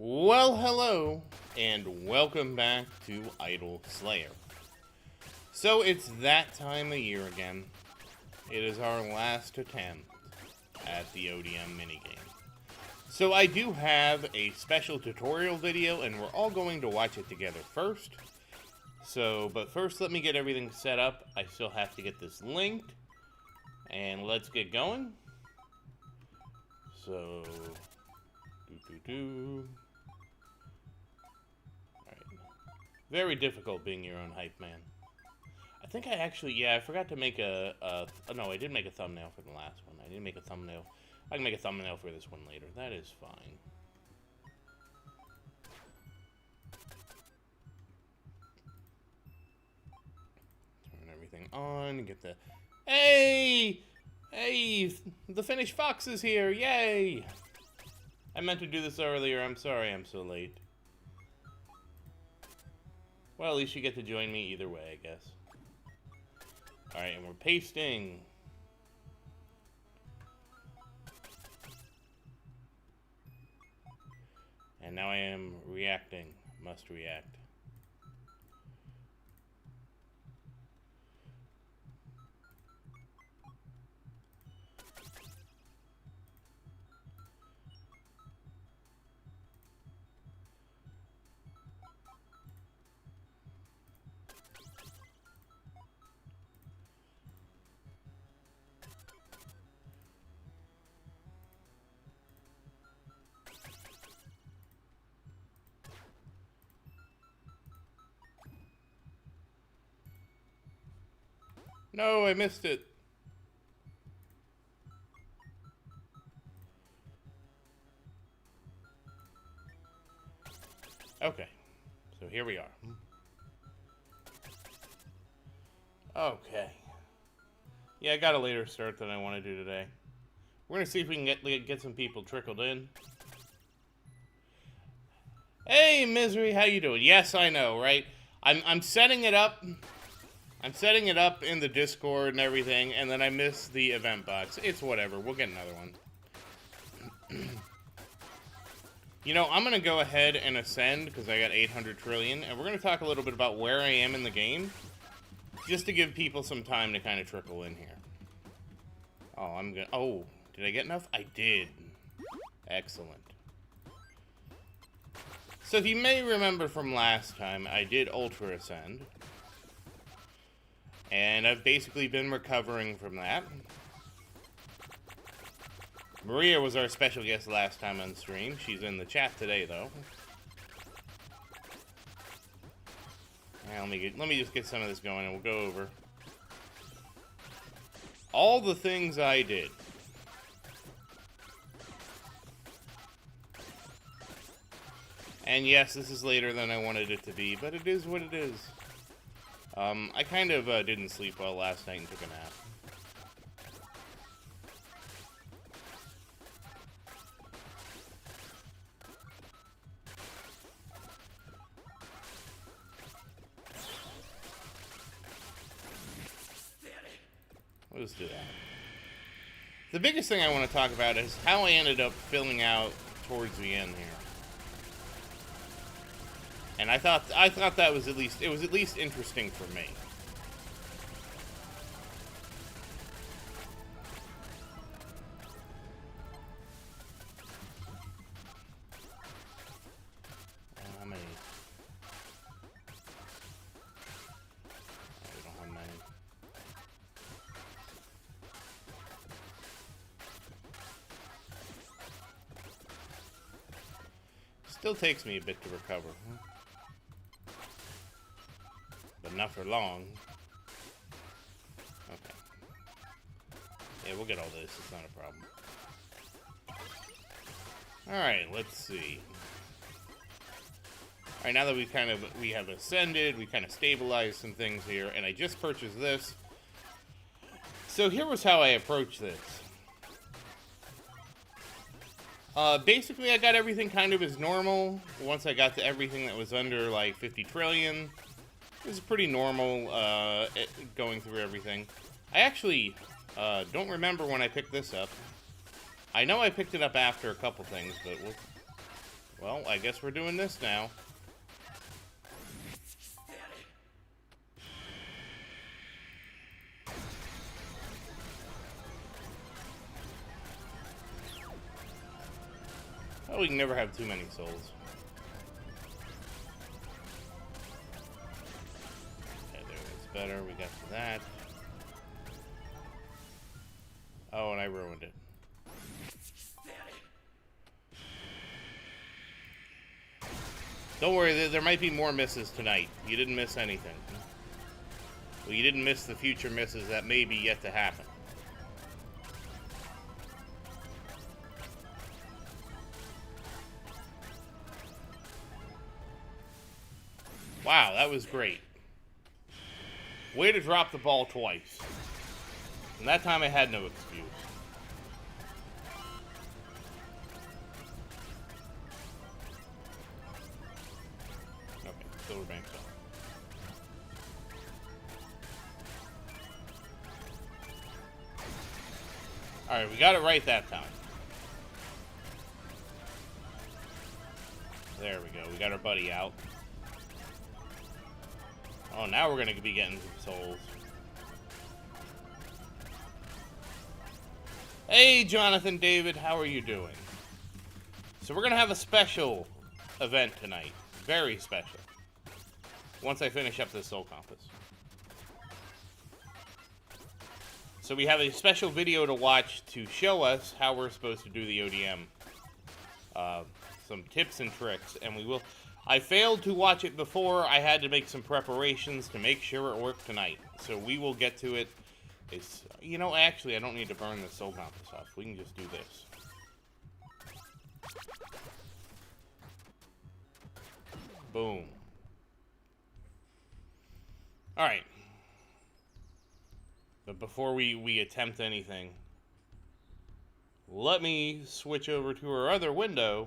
Well, hello, and welcome back to Idle Slayer. So it's that time of year again. It is our last attempt at the ODM minigame. So I do have a special tutorial video, and we're all going to watch it together first. But first let me get everything set up. I still have to get this linked, and let's get going. So, Alright. Very difficult being your own hype man. I think I actually, I forgot to make no, I did make a thumbnail for the last one. I didn't make a thumbnail. I can make a thumbnail for this one later. That is fine. Turn everything on, get the... Hey! Hey! The finished fox is here! Yay! I meant to do this earlier. I'm sorry I'm so late. Well, at least you get to join me either way, I guess. Alright, and we're pasting. And now I am reacting. Must react. No, I missed it. Okay, so here we are. Okay. Yeah, I got a later start than I want to do today. We're gonna see if we can get some people trickled in. Hey, Misery, how you doing? Yes, I know, right? I'm setting it up. I'm setting it up in the Discord and everything, and then I miss the event box. It's whatever. We'll get another one. You know, I'm going to go ahead and ascend, because I got 800 trillion, and we're going to talk a little bit about where I am in the game, just to give people some time to kind of trickle in here. Oh, did I get enough? I did. Excellent. So if you may remember from last time, I did Ultra Ascend. And I've basically been recovering from that. Maria was our special guest last time on stream. She's in the chat today, though. Now, let me just get some of this going, and we'll go over all the things I did. And yes, this is later than I wanted it to be, but it is what it is. I kind of didn't sleep well last night and took a nap. We'll just do that. The biggest thing I want to talk about is how I ended up filling out towards the end here. And I thought that was at least interesting for me. How many? We don't have many. Still takes me a bit to recover. But not for long. Okay. Yeah, we'll get all this. It's not a problem. Alright, let's see. Alright, now that we have ascended, we kind of stabilized some things here, and I just purchased this. So here was how I approached this. Basically, I got everything kind of as normal. Once I got to everything that was under, like, 50 trillion. It was pretty normal, going through everything. I actually don't remember when I picked this up. I know I picked it up after a couple things, but Well, I guess we're doing this now. Oh, we can never have too many souls. Okay, there, that's better. We got to that. Oh, and I ruined it. Don't worry, there might be more misses tonight. You didn't miss anything. Well, you didn't miss the future misses that may be yet to happen. Wow, that was great. Way to drop the ball twice. And that time I had no excuse. Okay, Silver Bank's on. Alright, we got it right that time. There we go. We got our buddy out. Oh, now we're going to be getting some souls. Hey, Jonathan David, how are you doing? So we're going to have a special event tonight. Very special. Once I finish up this Soul Compass. So we have a special video to watch to show us how we're supposed to do the ODM. Some tips and tricks, and we will... I failed to watch it before. I had to make some preparations to make sure it worked tonight. So we will get to it. It's, you know, actually, I don't need to burn the Soul Compass off. We can just do this. Boom. Alright. But before we attempt anything, let me switch over to our other window.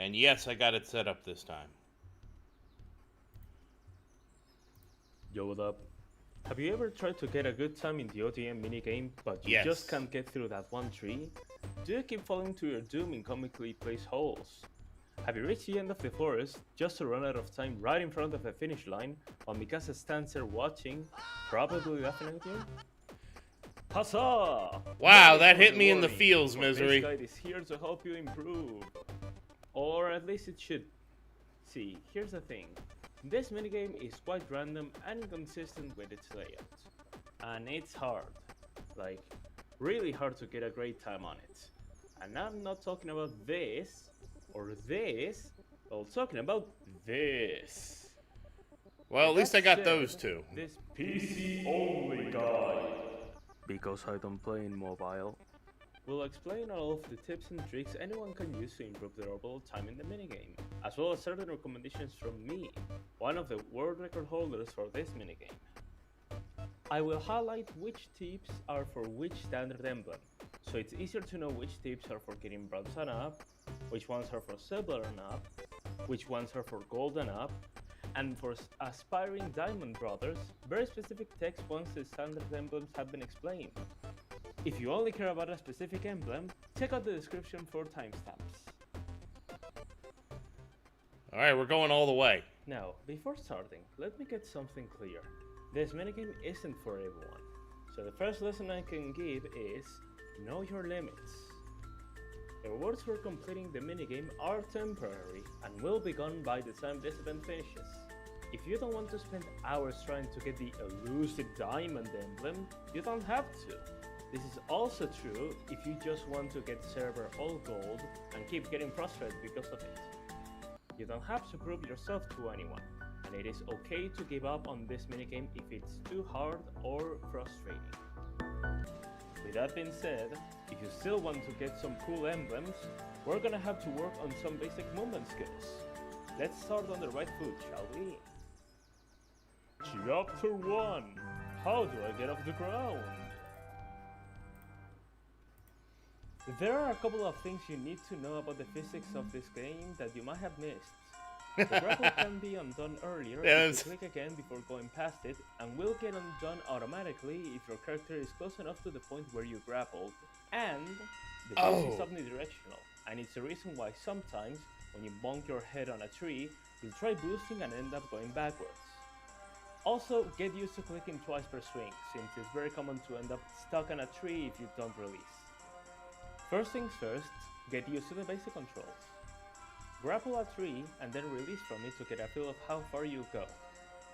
And yes, I got it set up this time. Yo, what up? Have you ever tried to get a good time in the ODM minigame, but you Yes. just can't get through that one tree? Do you keep falling to your doom in comically placed holes? Have you reached the end of the forest just to run out of time right in front of the finish line while Mikasa stands there watching, probably laughing at you? Huzzah! Wow, that hit me in the feels, But Misery. This guide is here to help you improve. Or at least it should. See, here's the thing. This minigame is quite random and inconsistent with its layout. And it's hard. Like, really hard to get a great time on it. And I'm not talking about this, or this, I'm talking about this. Well, at least I That got said, those two. This PC only guide, because I don't play in mobile, will explain all of the tips and tricks anyone can use to improve their overall time in the minigame, as well as certain recommendations from me, one of the world record holders for this minigame. I will highlight which tips are for which standard emblem, so it's easier to know which tips are for getting bronze and up, which ones are for silver and up, which ones are for gold and up, and for aspiring diamond brothers, very specific text once the standard emblems have been explained. If you only care about a specific emblem, check out the description for timestamps. Alright, we're going all the way. Now, before starting, let me get something clear. This minigame isn't for everyone, so the first lesson I can give is, know your limits. The rewards for completing the minigame are temporary and will be gone by the time this event finishes. If you don't want to spend hours trying to get the elusive diamond emblem, you don't have to. This is also true if you just want to get server all gold and keep getting frustrated because of it. You don't have to prove yourself to anyone, and it is okay to give up on this minigame if it's too hard or frustrating. With that being said, if you still want to get some cool emblems, we're gonna have to work on some basic movement skills. Let's start on the right foot, shall we? Chapter 1. How do I get off the ground? There are a couple of things you need to know about the physics of this game that you might have missed. The grapple can be undone earlier if you click again before going past it, and will get undone automatically if your character is close enough to the point where you grappled, and the dash is omnidirectional, and it's the reason why sometimes when you bonk your head on a tree, you'll try boosting and end up going backwards. Also, get used to clicking twice per swing, since it's very common to end up stuck on a tree if you don't release. First things first, get used to the basic controls. Grapple a tree and then release from it to get a feel of how far you go.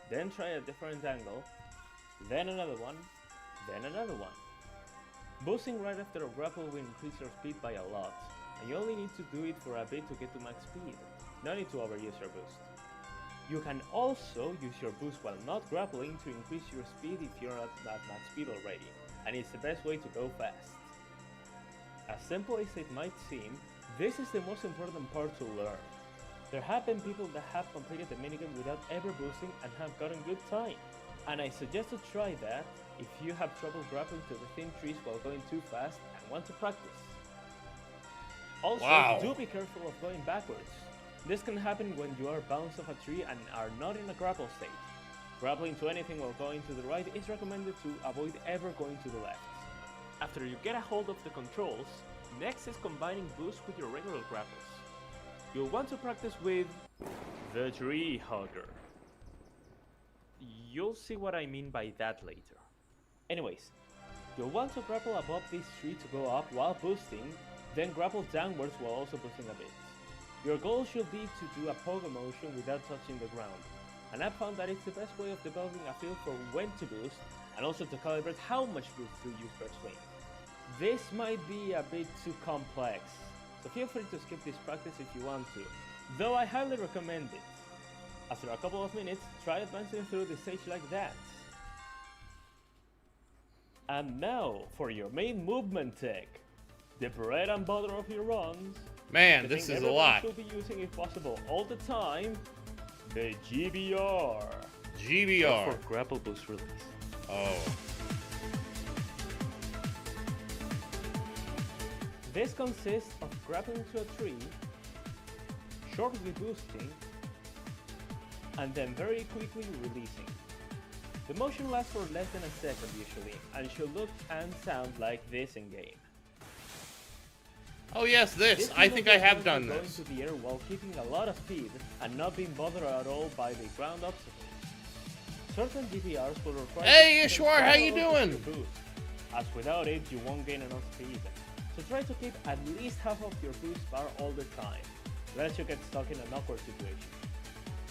Then try a different angle, then another one, then another one. Boosting right after a grapple will increase your speed by a lot, and you only need to do it for a bit to get to max speed. No need to overuse your boost. You can also use your boost while not grappling to increase your speed if you're at max speed already, and it's the best way to go fast. As simple as it might seem, this is the most important part to learn. There have been people that have completed the minigame without ever boosting and have gotten good time, and I suggest to try that if you have trouble grappling to the thin trees while going too fast and want to practice. Also, do be careful of going backwards. This can happen when you are bounced off a tree and are not in a grapple state. Grappling to anything while going to the right is recommended to avoid ever going to the left. After you get a hold of the controls, next is combining boost with your regular grapples. You'll want to practice with the Tree Hugger. You'll see what I mean by that later. Anyways, you'll want to grapple above this tree to go up while boosting, then grapple downwards while also boosting a bit. Your goal should be to do a pogo motion without touching the ground, and I've found that it's the best way of developing a feel for when to boost, and also to calibrate how much boost to use per swing. This might be a bit too complex, so feel free to skip this practice if you want to, though I highly recommend it. After a couple of minutes, try advancing through the stage like that. And now, for your main movement tech, the bread and butter of your runs. Man, this is a lot. Should be using, if possible, all the time, the GBR. GBR. For grapple boost release. Oh. This consists of grappling to a tree, shortly boosting, and then very quickly releasing. The motion lasts for less than a second usually, and should look and sound like this in game. Oh yes, this. I think I have done this. Going to the air while keeping a lot of speed and not being bothered at all by the ground obstacles. Certain GBRs will require. Hey Ishwar, how you doing? Boost, as without it you won't gain enough speed. So try to keep at least half of your boost bar all the time, lest you get stuck in an awkward situation.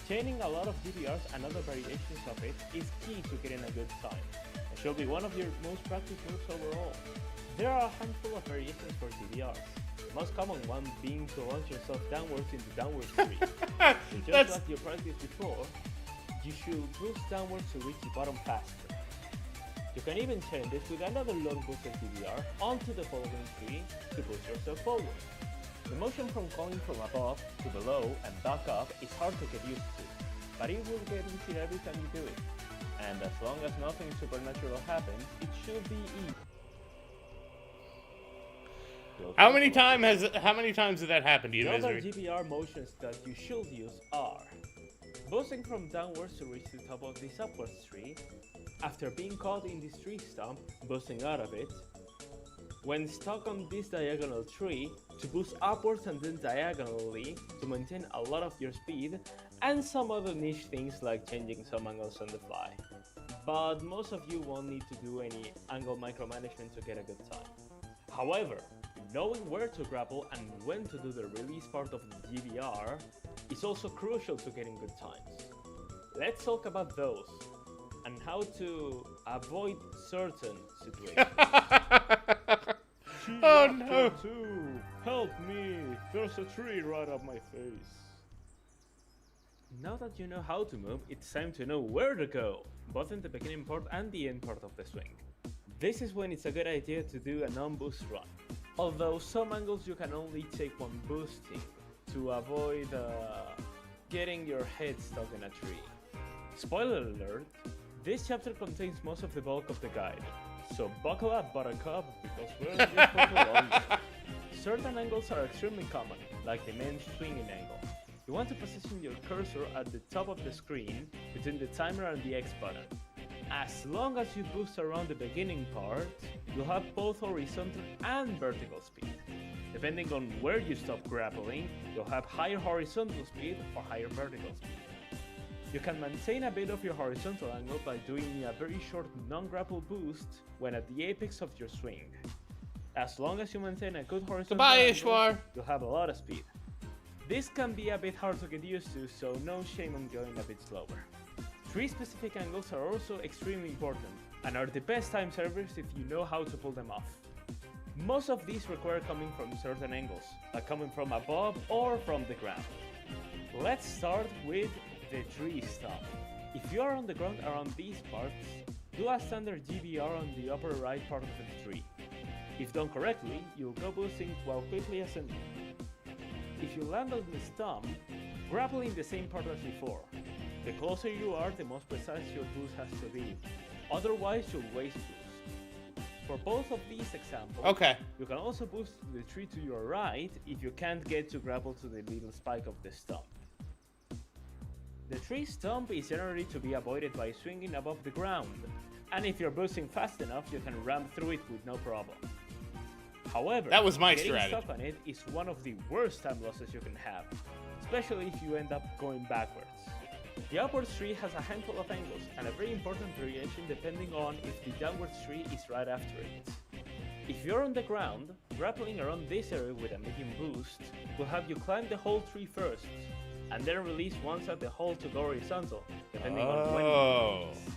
Chaining a lot of GBRs and other variations of it is key to getting a good time, and should be one of your most practiced moves overall. There are a handful of variations for GBRs. The most common one being to launch yourself downwards into downward tree. So just like you practiced before, you should boost downwards to reach the bottom faster. You can even chain this with another long boosted GBR onto the following tree to push yourself forward. The motion from going from above to below and back up is hard to get used to, but it will get easier every time you do it. And as long as nothing supernatural happens, it should be easy. How many times did that happen to you, The other Misery? GBR motions that you should use are boosting from downwards to reach the top of this upwards tree, after being caught in this tree stump, boosting out of it, when stuck on this diagonal tree, to boost upwards and then diagonally to maintain a lot of your speed, and some other niche things like changing some angles on the fly. But most of you won't need to do any angle micromanagement to get a good time. However, knowing where to grapple and when to do the release part of the GBR is also crucial to getting good times. Let's talk about those, and how to avoid certain situations. Oh no! Help me! There's a tree right up my face. Now that you know how to move, it's time to know where to go, both in the beginning part and the end part of the swing. This is when it's a good idea to do a non-boost run. Although some angles you can only take one boosting to avoid getting your head stuck in a tree. Spoiler alert, this chapter contains most of the bulk of the guide, so buckle up buttercup, because we're in this for the long run. Certain angles are extremely common, like the main swinging angle. You want to position your cursor at the top of the screen between the timer and the X button. As long as you boost around the beginning part, you'll have both horizontal and vertical speed. The Depending on where you stop grappling, you'll have higher horizontal speed or higher vertical speed. You can maintain a bit of your horizontal angle by doing a very short non-grapple boost when at the apex of your swing. As long as you maintain a good horizontal angle, you'll have a lot of speed. This can be a bit hard to get used to, so no shame on going a bit slower. Tree-specific angles are also extremely important, and are the best time servers if you know how to pull them off. Most of these require coming from certain angles, like coming from above or from the ground. Let's start with the tree stump. If you are on the ground around these parts, do a standard GBR on the upper right part of the tree. If done correctly, you'll go boosting while quickly ascending. If you land on the stump, grapple in the same part as before. The closer you are, the most precise your boost has to be. Otherwise, you'll waste boost. For both of these examples, you can also boost the tree to your right if you can't get to grapple to the little spike of the stump. The tree stump is generally to be avoided by swinging above the ground, and if you're boosting fast enough, you can ram through it with no problem. However, that was my getting strategy. stuck on it is one of the worst time losses you can have, especially if you end up going backwards. The upwards tree has a handful of angles and a very important variation depending on if the downwards tree is right after it. If you're on the ground, grappling around this area with a medium boost will have you climb the whole tree first, and then release once at the hole to go horizontal, depending on when you release.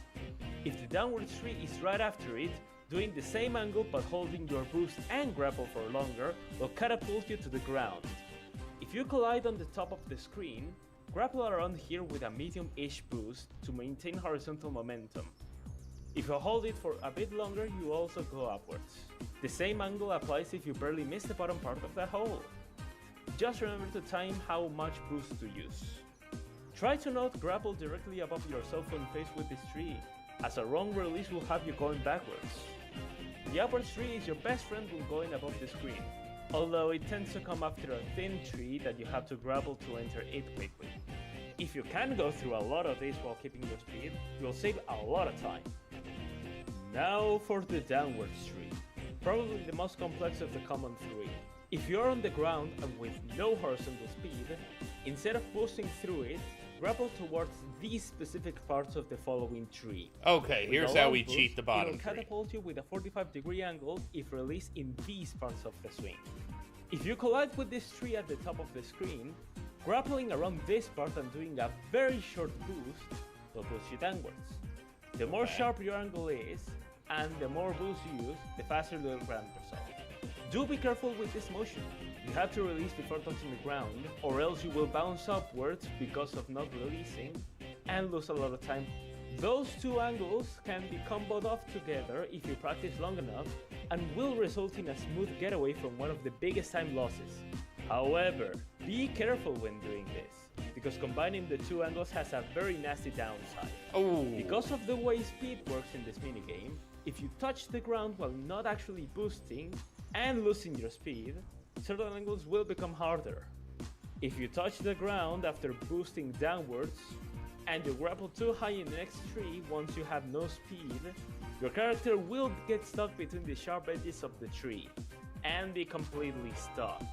If the downwards tree is right after it, doing the same angle but holding your boost and grapple for longer will catapult you to the ground. If you collide on the top of the screen, grapple around here with a medium-ish boost to maintain horizontal momentum. If you hold it for a bit longer, you also go upwards. The same angle applies if you barely miss the bottom part of the hole. Just remember to time how much boost to use. Try to not grapple directly above yourself when faced with this tree, as a wrong release will have you going backwards. The upwards tree is your best friend when going above the screen, although it tends to come after a thin tree that you have to grapple to enter it quickly. If you can go through a lot of this while keeping your speed, you'll save a lot of time. Now for the downwards tree, probably the most complex of the common three. If you're on the ground and with no horizontal speed, instead of boosting through it, grapple towards these specific parts of the following tree. Okay, here's how we cheat the bottom tree. It'll catapult you with a 45-degree angle if released in these parts of the swing. If you collide with this tree at the top of the screen, grappling around this part and doing a very short boost will push you downwards. The more sharp your angle is, and the more boost you use, the faster you'll land yourself. Do be careful with this motion. You have to release before touching the ground, or else you will bounce upwards because of not releasing, and lose a lot of time. Those two angles can be comboed off together if you practice long enough, and will result in a smooth getaway from one of the biggest time losses. However, be careful when doing this, because combining the two angles has a very nasty downside. Because of the way speed works in this minigame, if you touch the ground while not actually boosting, and losing your speed, certain angles will become harder. If you touch the ground after boosting downwards, and you grapple too high in the next tree once you have no speed, your character will get stuck between the sharp edges of the tree, and be completely stuck.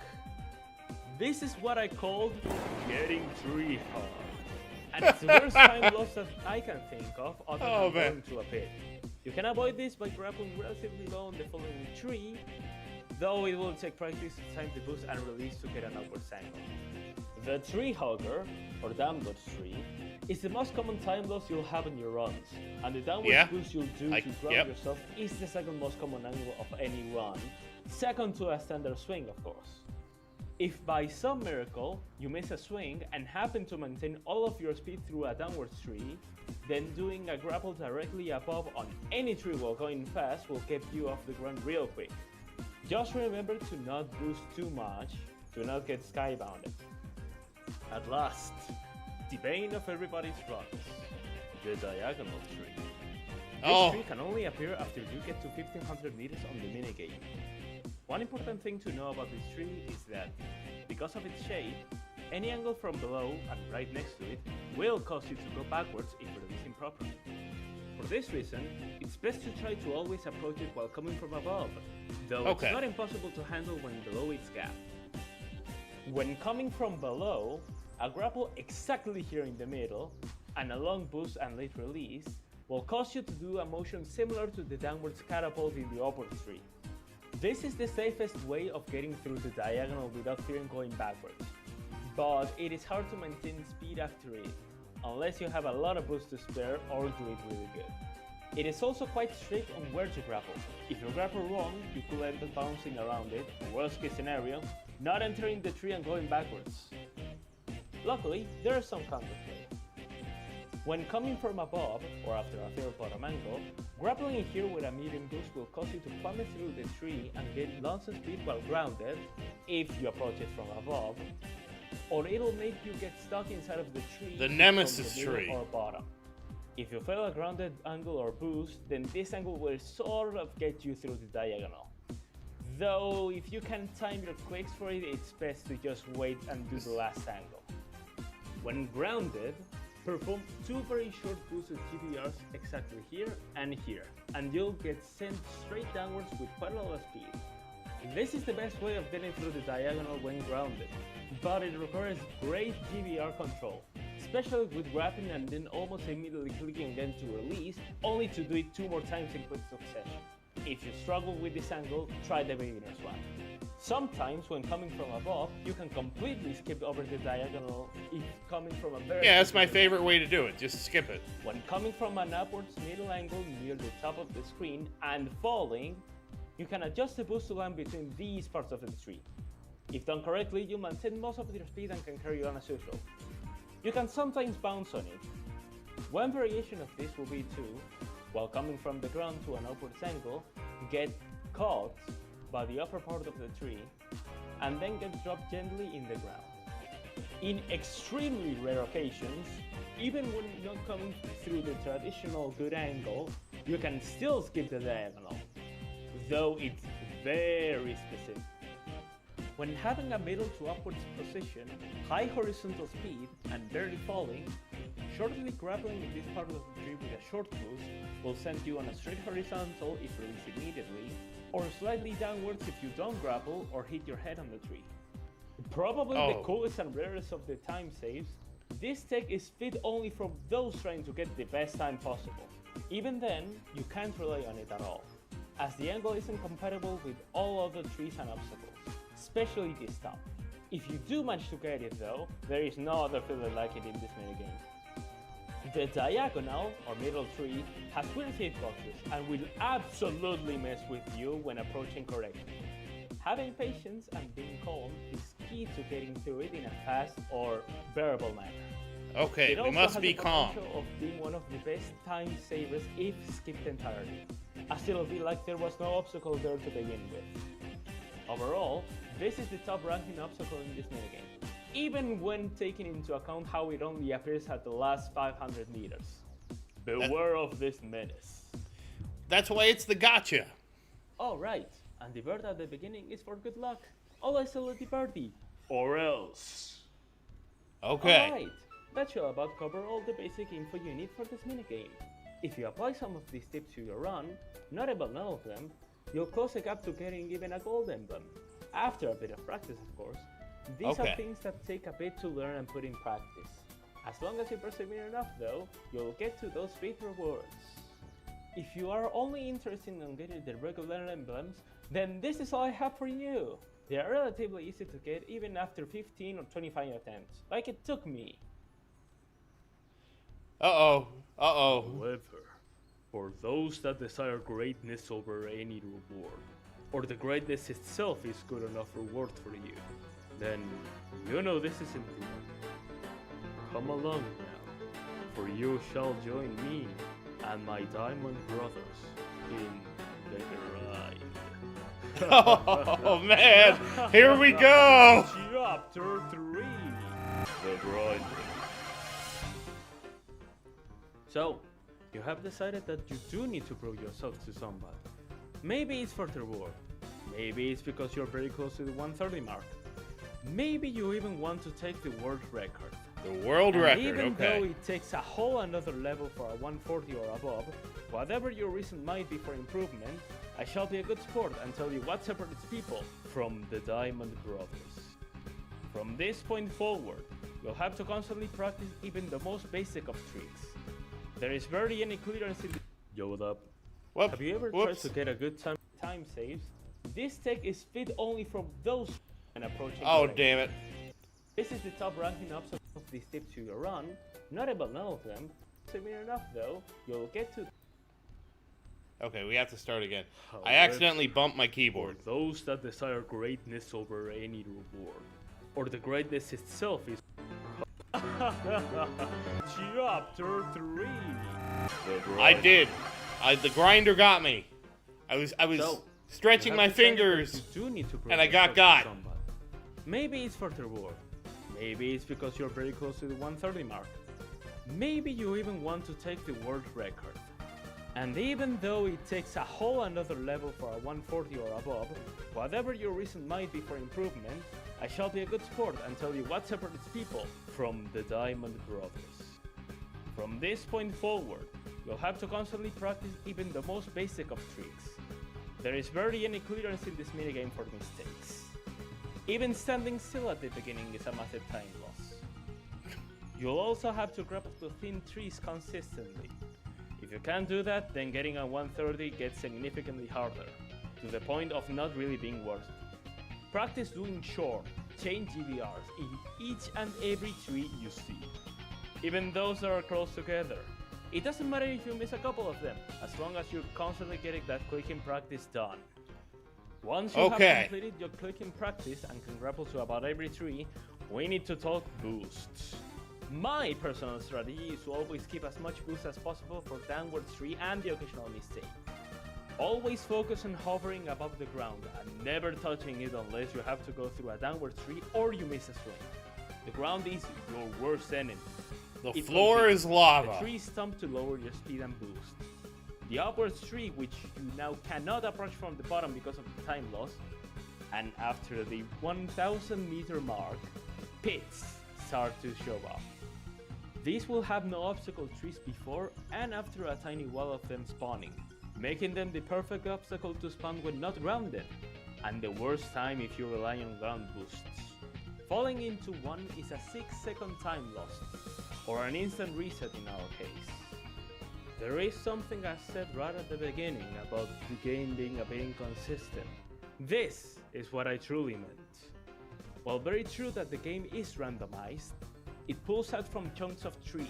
This is what I called getting tree hard. And it's the worst time loss that I can think of other than going to a pit. You can avoid this by grappling relatively low on the following tree, though it will take practice to time the boost and release to get an upwards angle. The tree hugger, or downwards tree, is the most common time loss you'll have in your runs, and the downwards boost you'll do to grab yourself is the second most common angle of any run, second to a standard swing of course. If by some miracle you miss a swing and happen to maintain all of your speed through a downwards tree, then doing a grapple directly above on any tree while going fast will get you off the ground real quick. Just remember to not boost too much, to not get skybounded. At last, the bane of everybody's runs, the diagonal tree. This tree can only appear after you get to 1500 meters on the minigame. One important thing to know about this tree is that, because of its shape, any angle from below and right next to it will cause you to go backwards if releasing properly. For this reason, it's best to try to always approach it while coming from above, though it's not impossible to handle when below its gap. When coming from below, a grapple exactly here in the middle, and a long boost and late release will cause you to do a motion similar to the downwards catapult in the upwards tree. This is the safest way of getting through the diagonal without fearing going backwards, but it is hard to maintain speed after it, unless you have a lot of boost to spare or do it really good. It is also quite strict on where to grapple. If you grapple wrong, you could end up bouncing around it, or worst case scenario, not entering the tree and going backwards. Luckily, there is some counterplay. When coming from above, or after a failed bottom angle, grappling here with a medium boost will cause you to plummet through the tree and get lots of speed while grounded, if you approach it from above, or it'll make you get stuck inside of the tree The nemesis from the middle tree. or bottom. If you fail a grounded angle or boost, then this angle will sort of get you through the diagonal. Though, if you can time your quakes for it, it's best to just wait and do the last angle. When grounded, perform two very short boosted GBRs exactly here and here, and you'll get sent straight downwards with quite a lot of speed. This is the best way of getting through the diagonal when grounded, but it requires great GBR control, especially with grabbing and then almost immediately clicking again to release, only to do it 2 more times in quick succession. If you struggle with this angle, try the beginner's one. Sometimes when coming from above, you can completely skip over the diagonal if coming from a very... Yeah, that's my favorite way to do it. Just skip it. When coming from an upwards middle angle near the top of the screen and falling, you can adjust the boost to land between these parts of the tree. If done correctly, you'll maintain most of your speed and can carry on as usual. You can sometimes bounce on it. One variation of this will be to, while coming from the ground to an upwards angle, get caught by the upper part of the tree, and then get dropped gently in the ground. In extremely rare occasions, even when not coming through the traditional good angle, you can still skip the diagonal, though it's very specific. When having a middle to upwards position, high horizontal speed, and barely falling, shortly grappling in this part of the tree with a short boost will send you on a straight horizontal if released immediately, or slightly downwards if you don't grapple or hit your head on the tree. Probably the coolest and rarest of the time saves, this tech is fit only for those trying to get the best time possible. Even then, you can't rely on it at all, as the angle isn't compatible with all other trees and obstacles, especially this top. If you do manage to get it though, there is no other filler like it in this minigame. The diagonal, or middle tree, has weird hitboxes and will absolutely mess with you when approaching correctly. Having patience and being calm is key to getting through it in a fast or bearable manner. Okay, we must be calm. It also has the potential of being one of the best time savers if skipped entirely, as it'll be like there was no obstacle there to begin with. Overall, this is the top ranking obstacle in this minigame, even when taking into account how it only appears at the last 500 meters. Beware of this menace. That's why it's the gotcha. Oh right, and the bird at the beginning is for good luck. Always select the birdie, or else. Okay. Alright, that should about cover all the basic info you need for this minigame. If you apply some of these tips to your run, not about none of them, you'll close the gap to getting even a gold emblem. After a bit of practice, of course. These are things that take a bit to learn and put in practice. As long as you persevere enough though, you'll get to those sweet rewards. If you are only interested in getting the regular emblems, then this is all I have for you. They are relatively easy to get even after 15 or 25 attempts, like it took me. However, for those that desire greatness over any reward, or the greatness itself is good enough reward for you, then you know this isn't the one. Come along now, for you shall join me and my diamond brothers in the grind. Oh man, here we go! Chapter 3, The Grind. So, you have decided that you do need to prove yourself to somebody. Maybe it's for the reward. Maybe it's because you're very close to the 130 mark. Maybe you even want to take the world record. The world record, even though it takes a whole another level for a 140 or above, whatever your reason might be for improvement, I shall be a good sport and tell you what separates people from the Diamond Brothers. From this point forward, you'll have to constantly practice even the most basic of tricks. There is barely any clearance in the... Yo, what up? Whoop, Have you ever tried to get a good time saves? This tech is fit only from those and approaching. Oh, damn it. This is the top ranking option of these tips to your run. Not about none of them. Severe enough though, you'll get to... Okay, we have to start again. However, I accidentally bumped my For keyboard. those that desire greatness over any reward, or the greatness itself is... Chapter 3. I did. The grinder got me. I was So, stretching you my have decided that fingers, you do need to prove and I got yourself to got. somebody. Maybe it's for the reward. Maybe it's because you're very close to the 130 mark. Maybe you even want to take the world record. And even though it takes a whole another level for a 140 or above, whatever your reason might be for improvement, I shall be a good sport and tell you what separates people from the Diamond Brothers. From this point forward, you'll have to constantly practice even the most basic of tricks. There is barely any clearance in this minigame for mistakes. Even standing still at the beginning is a massive time loss. You'll also have to grab to thin trees consistently. If you can't do that, then getting a 130 gets significantly harder, to the point of not really being worth it. Practice doing short, chain GBRs in each and every tree you see, even those that are close together. It doesn't matter if you miss a couple of them, as long as you're constantly getting that clicking practice done. Once you have completed your clicking practice and can grapple to about every tree, we need to talk boosts. My personal strategy is to always keep as much boost as possible for downward tree and the occasional mistake. Always focus on hovering above the ground and never touching it unless you have to go through a downward tree or you miss a swing. The ground is your worst enemy. The floor is lava. The tree stump to lower your speed and boost. The upward tree, which you now cannot approach from the bottom because of the time loss. And after the 1000 meter mark, pits start to show up. These will have no obstacle trees before and after a tiny wall of them spawning, making them the perfect obstacle to spawn when not grounded, and the worst time if you rely on ground boosts. Falling into one is a 6-second time loss, or an instant reset in our case. There is something I said right at the beginning about the game being a bit inconsistent. This is what I truly meant. While very true that the game is randomized, it pulls out from chunks of trees,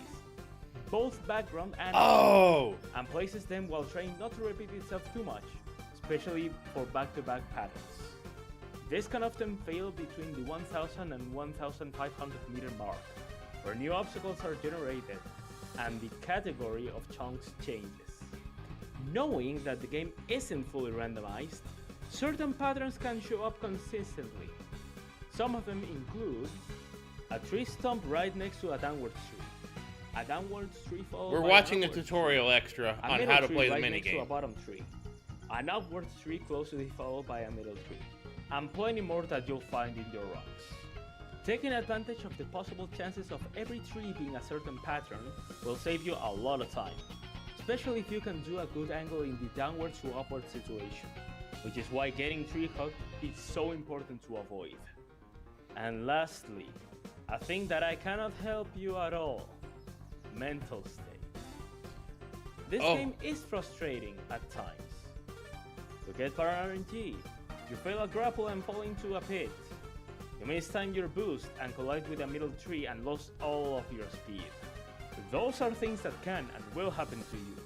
both background and and places them while trying not to repeat itself too much, especially for back-to-back patterns. This can often fail between the 1000 and 1500 meter mark, where new obstacles are generated and the category of chunks changes. Knowing that the game isn't fully randomized, certain patterns can show up consistently. Some of them include a tree stump right next to a downward tree, a downward tree followed We're by watching an a upward tutorial tree, extra a on middle how to tree play the right next to a minigame. bottom tree, an upward tree closely followed by a middle tree, and plenty more that you'll find in your runs. Taking advantage of the possible chances of every tree being a certain pattern will save you a lot of time, especially if you can do a good angle in the downward to upward situation, which is why getting tree hooked is so important to avoid. And lastly, a thing that I cannot help you at all: mental state. This game is frustrating at times. You get para RNG, you fail a grapple and fall into a pit, you mistime your boost and collide with a middle tree and lost all of your speed. Those are things that can and will happen to you.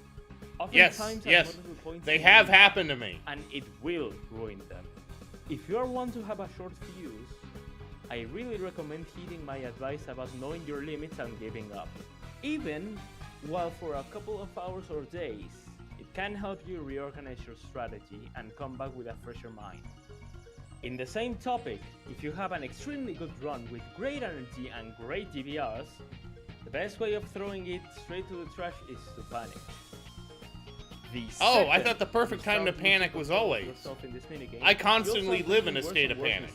Oftentimes yes, at multiple points they in have the happened to me. and it will ruin them. If you are one to have a short fuse, I really recommend heeding my advice about knowing your limits and giving up. Even while for a couple of hours or days, it can help you reorganize your strategy and come back with a fresher mind. In the same topic, if you have an extremely good run with great energy and great GBRs, the best way of throwing it straight to the trash is to panic. I thought the perfect time to panic was always. I constantly live in a state of panic.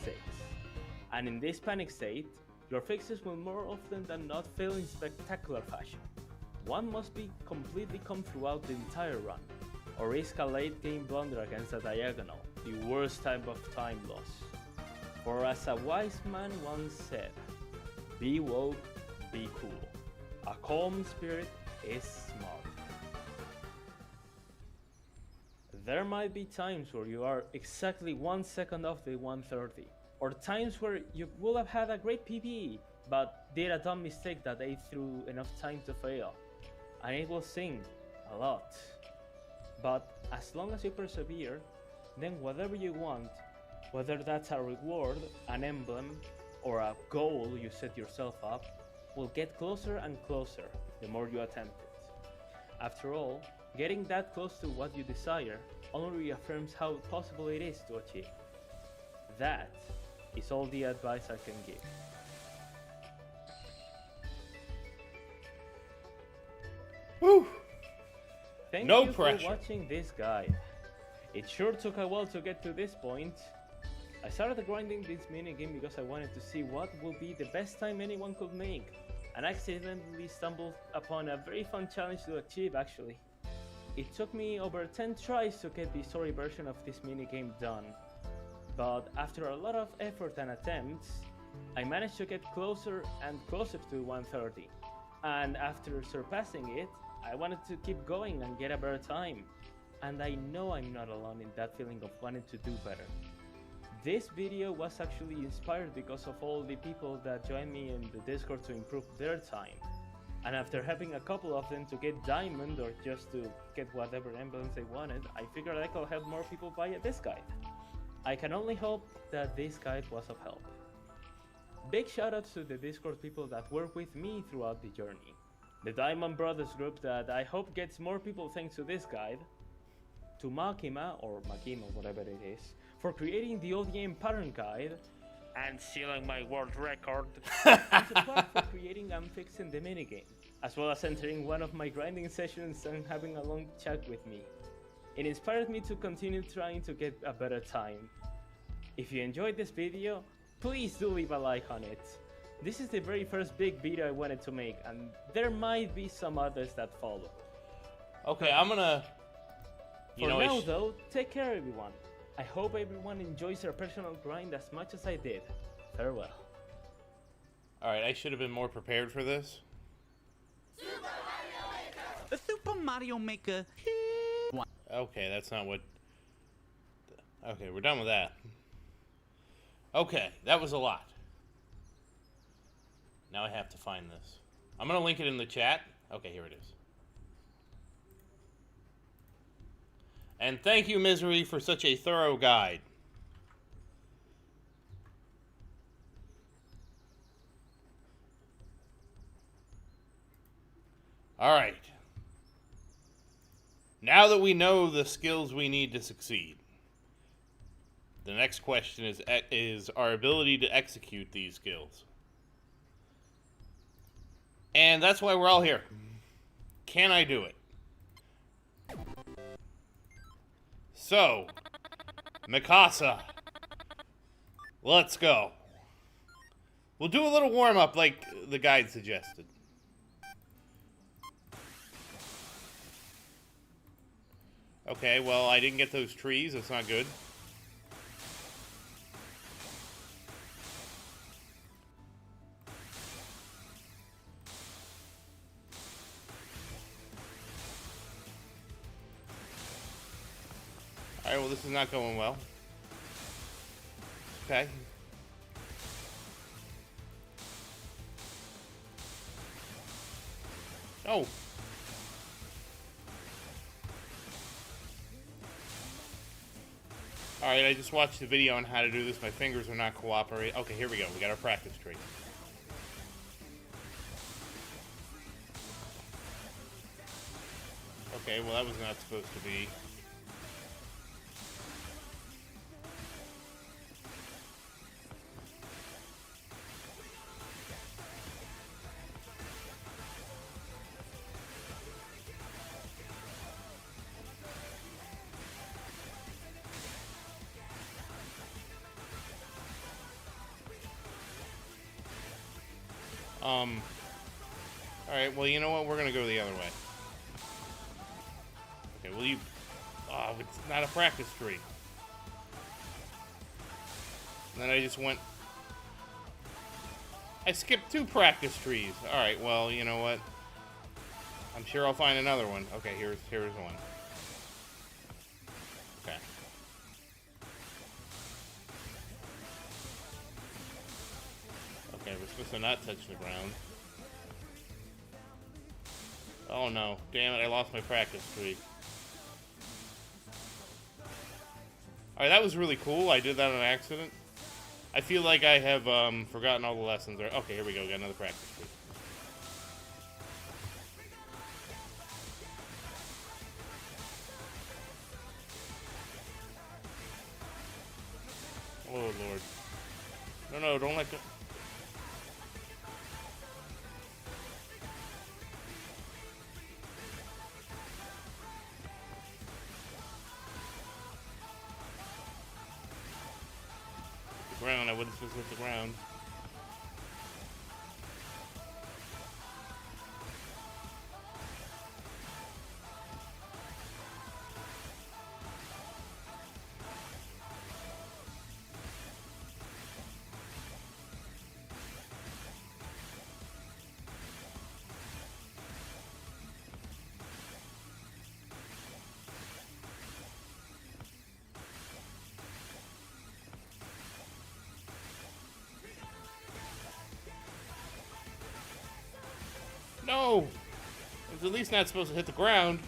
And in this panic state, your fixes will more often than not fail in spectacular fashion. One must be completely calm throughout the entire run, or risk a late game blunder against a diagonal, the worst type of time loss. For as a wise man once said, be woke, be cool. A calm spirit is smart. There might be times where you are exactly 1 second off the 130, or times where you will have had a great PB, but did a dumb mistake that ate through enough time to fail, and it will sting a lot. But as long as you persevere, then whatever you want, whether that's a reward, an emblem, or a goal you set yourself up, will get closer and closer the more you attempt it. After all, getting that close to what you desire only reaffirms how possible it is to achieve. That is all the advice I can give. Whew! Thank No you pressure. for watching this guide. It sure took a while to get to this point. I started grinding this minigame because I wanted to see what would be the best time anyone could make, and I accidentally stumbled upon a very fun challenge to achieve actually. It took me over 10 tries to get the story version of this minigame done, but after a lot of effort and attempts, I managed to get closer and closer to 130, and after surpassing it, I wanted to keep going and get a better time, and I know I'm not alone in that feeling of wanting to do better. This video was actually inspired because of all the people that joined me in the Discord to improve their time. And after helping a couple of them to get diamond or just to get whatever emblems they wanted, I figured I could help more people via this guide. I can only hope that this guide was of help. Big shoutouts to the Discord people that work with me throughout the journey. The Diamond Brothers group that I hope gets more people thanks to this guide. To Makima, or Makima, whatever it is, for creating the ODM pattern guide and sealing my world record, and to Clark for creating and fixing the minigame, as well as entering one of my grinding sessions and having a long chat with me. It inspired me to continue trying to get a better time. If you enjoyed this video, please do leave a like on it. This is the very first big video I wanted to make, and there might be some others that follow. Okay, I'm gonna... For now though, take care everyone. I hope everyone enjoys their personal grind as much as I did. Farewell. Alright, I should have been more prepared for this. The Super Mario Maker. Okay, that's not what... Okay, we're done with that. Okay, that was a lot. Now I have to find this. I'm gonna link it in the chat. Okay, here it is. And thank you, Misery, for such a thorough guide. Alright. Now that we know the skills we need to succeed, the next question is our ability to execute these skills. And that's why we're all here. Can I do it? So, Mikasa, let's go. We'll do a little warm-up like the guide suggested. Okay, well, I didn't get those trees. That's not good. Alright, well, this is not going well. Okay. Oh. Alright, I just watched the video on how to do this. My fingers are not cooperating. Okay, here we go. We got our practice tree. Okay, well, that was not supposed to be. Alright, well, you know what? We're gonna go the other way. Okay, will you... Oh, it's not a practice tree. And then I just went... I skipped 2 practice trees. Alright, well, you know what? I'm sure I'll find another one. Okay, here's one. Okay. Okay, we're supposed to not touch the ground. Oh no. Damn it, I lost my practice tree. Alright, that was really cool. I did that on accident. I feel like I have forgotten all the lessons. Okay, here we go. Got another practice tree. Oh, Lord. No, don't let go. The ground. I wasn't supposed to hit the ground. No! It's at least not supposed to hit the ground.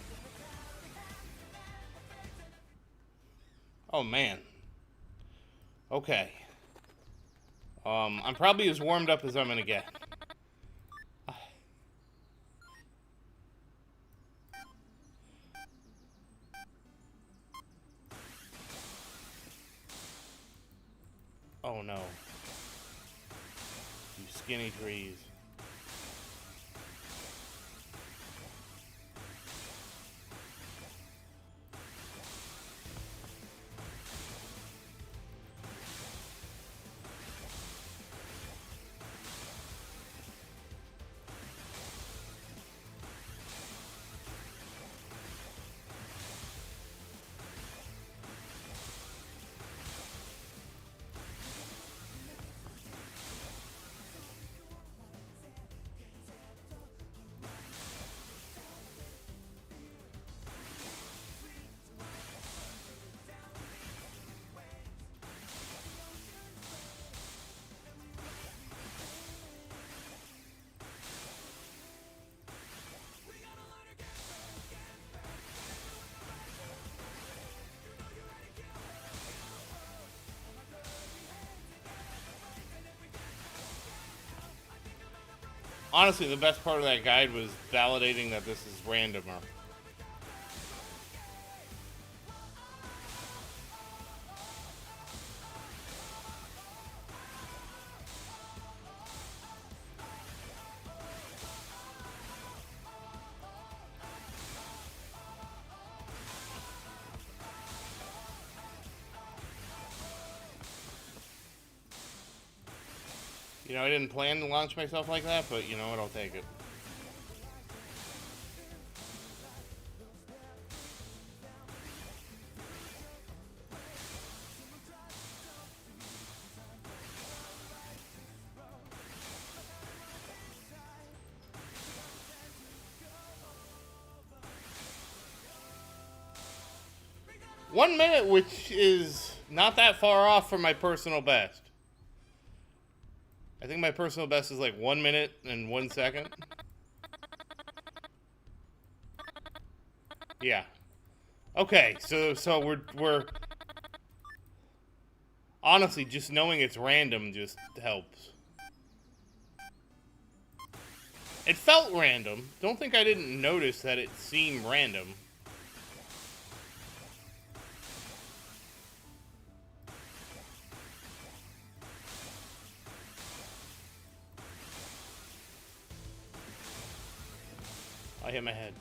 Oh, man. Okay. I'm probably as warmed up as I'm gonna get. Oh, no. You skinny trees. Honestly, the best part of that guide was validating that this is randomer. You know, I didn't plan to launch myself like that, but you know what, I'll take it. One minute, which is not that far off from my personal best. I think my personal best is like 1 minute and 1 second. Yeah. Okay, so we're honestly just knowing it's random just helps. It felt random. Don't think I didn't notice that it seemed random. I hit my head.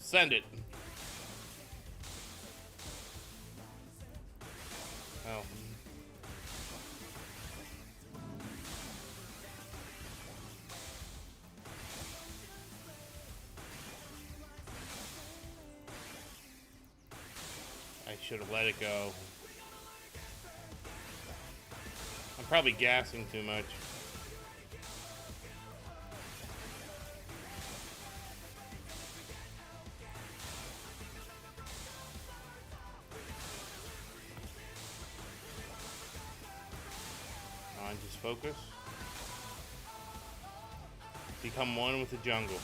Send it. should have let it go. I'm probably gassing too much. Come on, just focus. Become one with the jungle.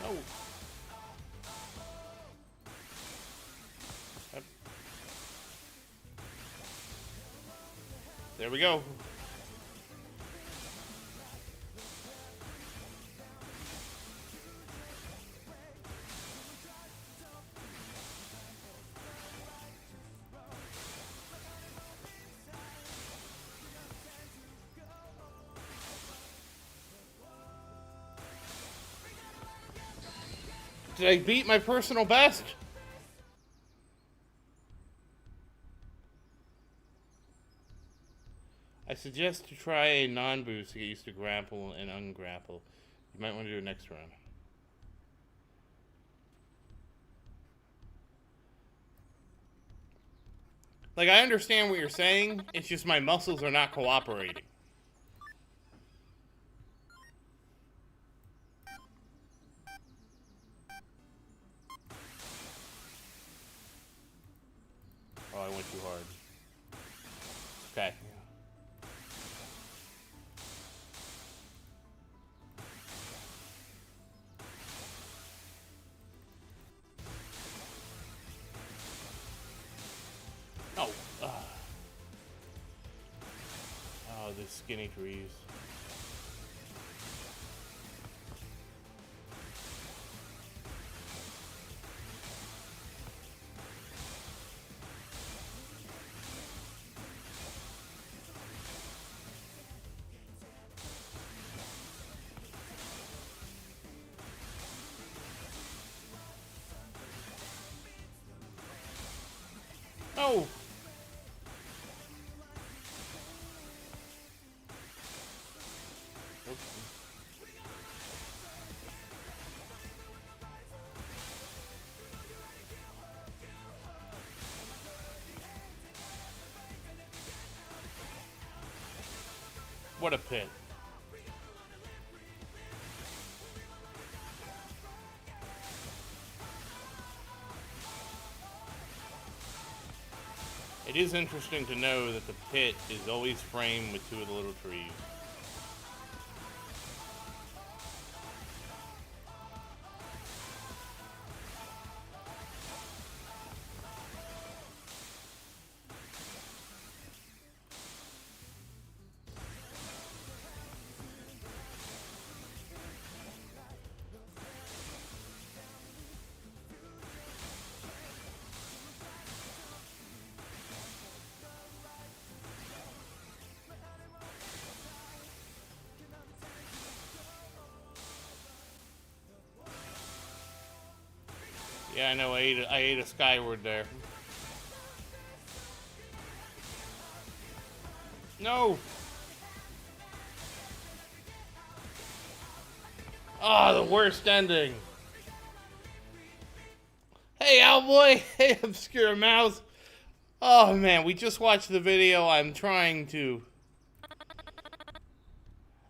Oh. Yep. There we go. Did I beat my personal best? I suggest to try a non-boost to get used to grapple and ungrapple. You might want to do it next round. Like, I understand what you're saying, it's just my muscles are not cooperating. Oh, I went too hard. Okay. Oh. Oh, the skinny trees. Oh! What a pit. It is interesting to know that the pit is always framed with two of the little trees. Yeah, I know. I ate a skyward there. No. Oh, the worst ending. Hey, Owlboy. Hey, Obscure Mouse. Oh man, we just watched the video. I'm trying to.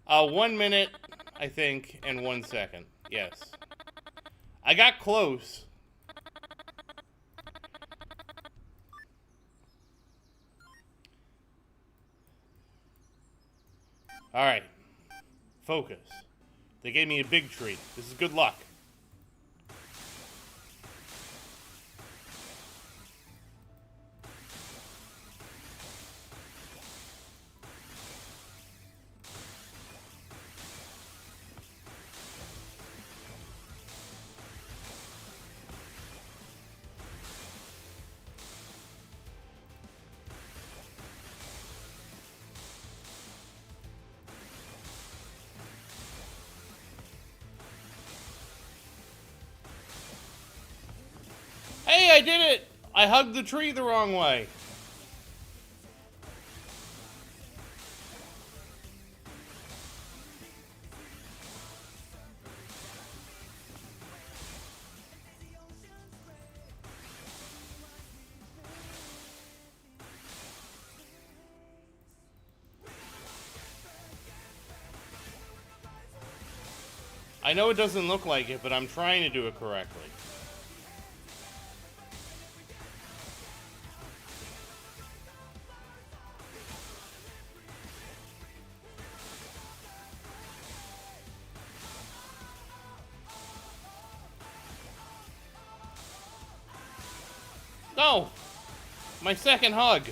1 minute, I think, and 1 second. Yes. I got close. Alright. Focus. They gave me a big tree. This is good luck. Hey, I did it! I hugged the tree the wrong way. I know it doesn't look like it, but I'm trying to do it correctly. No! My second hug!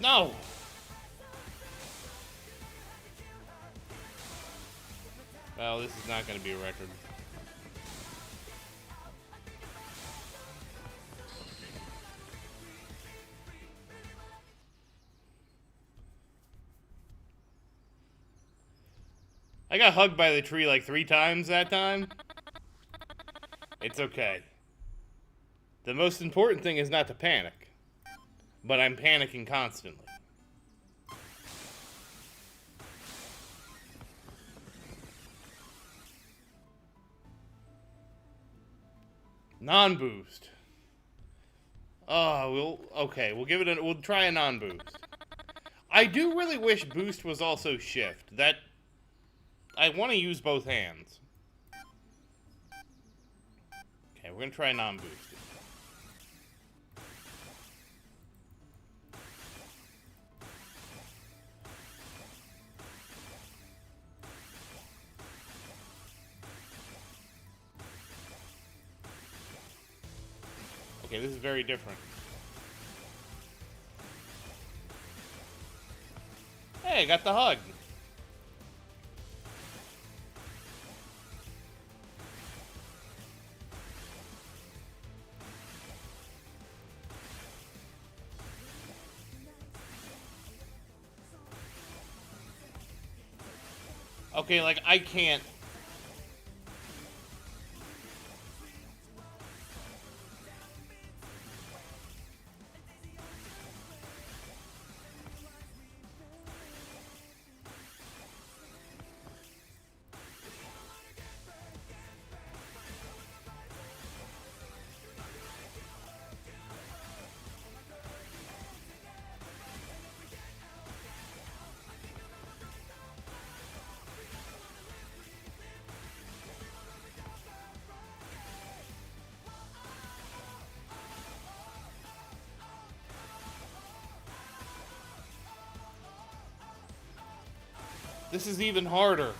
No! Well, this is not going to be a record. I got hugged by the tree like 3 times that time. It's okay. The most important thing is not to panic. But I'm panicking constantly. Non-boost. Oh, we'll give it we'll try a non-boost. I do really wish boost was also shift. I want to use both hands. Okay, we're gonna try non-boost. Okay, this is very different. Hey, I got the hug. Okay, like, I can't. This is even harder.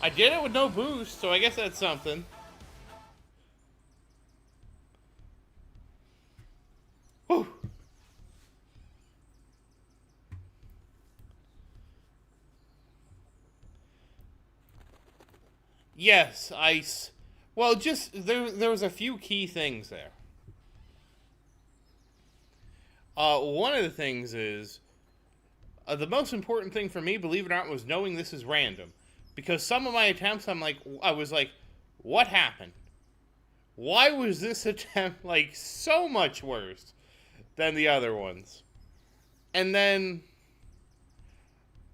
I did it with no boost, so I guess that's something. Whew. Yes, well, just there was a few key things there. One of the things is the most important thing for me, believe it or not, was knowing this is random. Because some of my attempts, I was like, what happened? Why was this attempt, like, so much worse than the other ones? And then,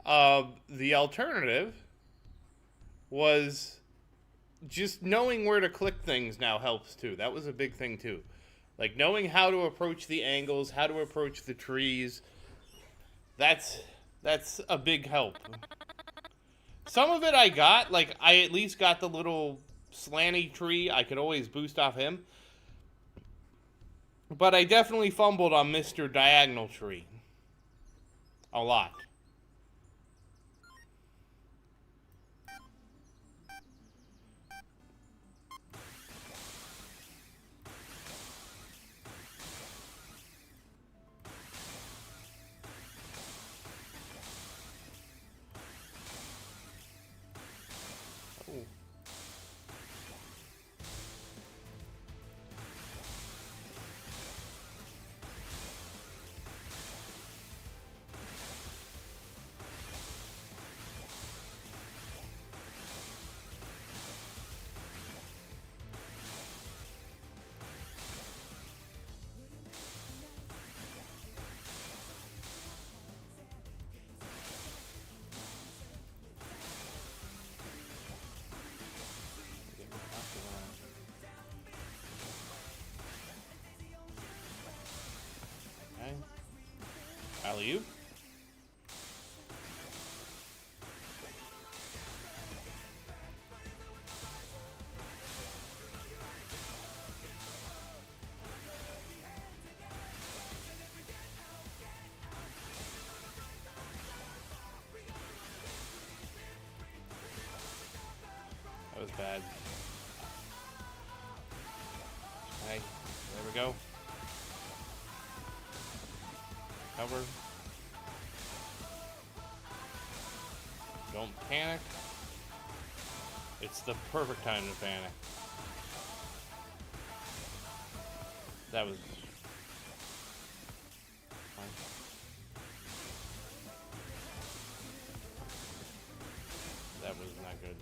the alternative was just knowing where to click things now helps, too. That was a big thing, too. Like, knowing how to approach the angles, how to approach the trees, that's a big help. Some of it I got, like, I at least got the little slanty tree. I could always boost off him. But I definitely fumbled on Mr. Diagonal Tree. A lot. Ooh. Okay. Alley-oop. That was bad. Okay, there we go. Cover. Don't panic. It's the perfect time to panic. That was fine. That was not good.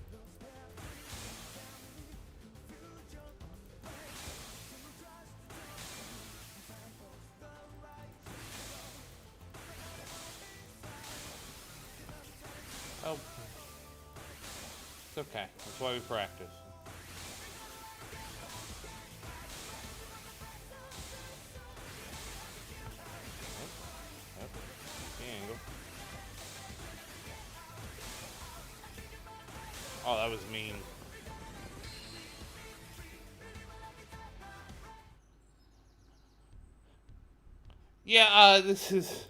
Oh. It's okay. That's why we practice. Yep. The angle. Oh, that was mean. Yeah, this is...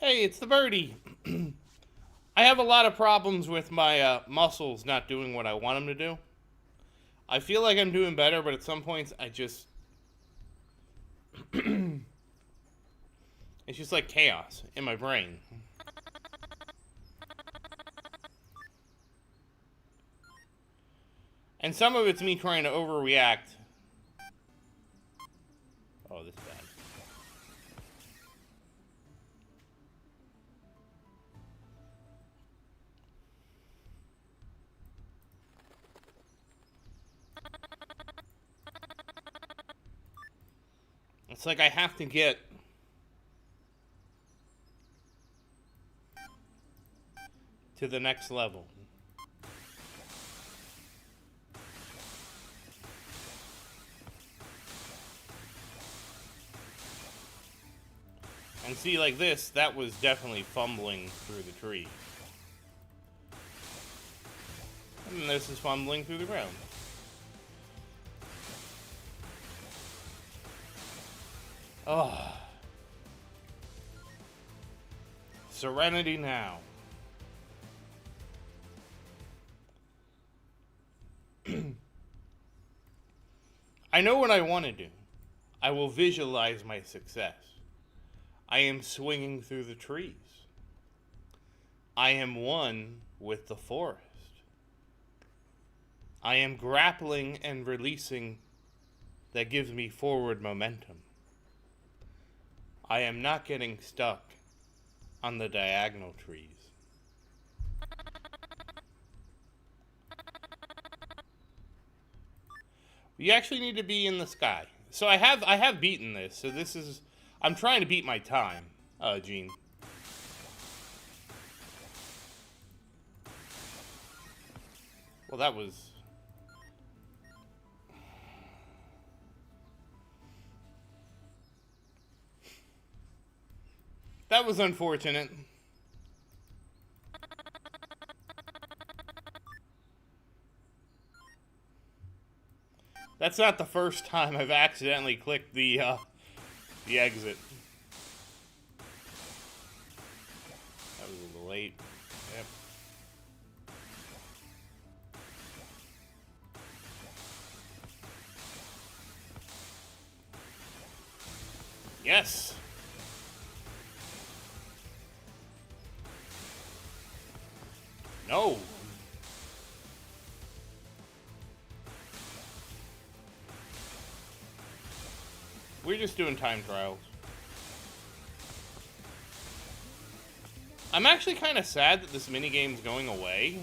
Hey, it's the birdie. I have a lot of problems with my muscles not doing what I want them to do. I feel like I'm doing better, but at some points I just... it's just like chaos in my brain. And some of it's me trying to overreact. Oh, this is bad. It's like I have to get to the next level. And see, like this, that was definitely fumbling through the trees. And this is fumbling through the ground. Oh. Serenity now. I know what I want to do. I will visualize my success. I am swinging through the trees. I am one with the forest. I am grappling and releasing that gives me forward momentum. I am not getting stuck. on the diagonal trees. You actually need to be in the sky. So I have beaten this. So this is, I'm trying to beat my time, Gene. Well, that was... That was unfortunate. That's not the first time I've accidentally clicked the exit. That was a little late. Yep. Yes! No! We're just doing time trials. I'm actually kind of sad that this minigame's going away.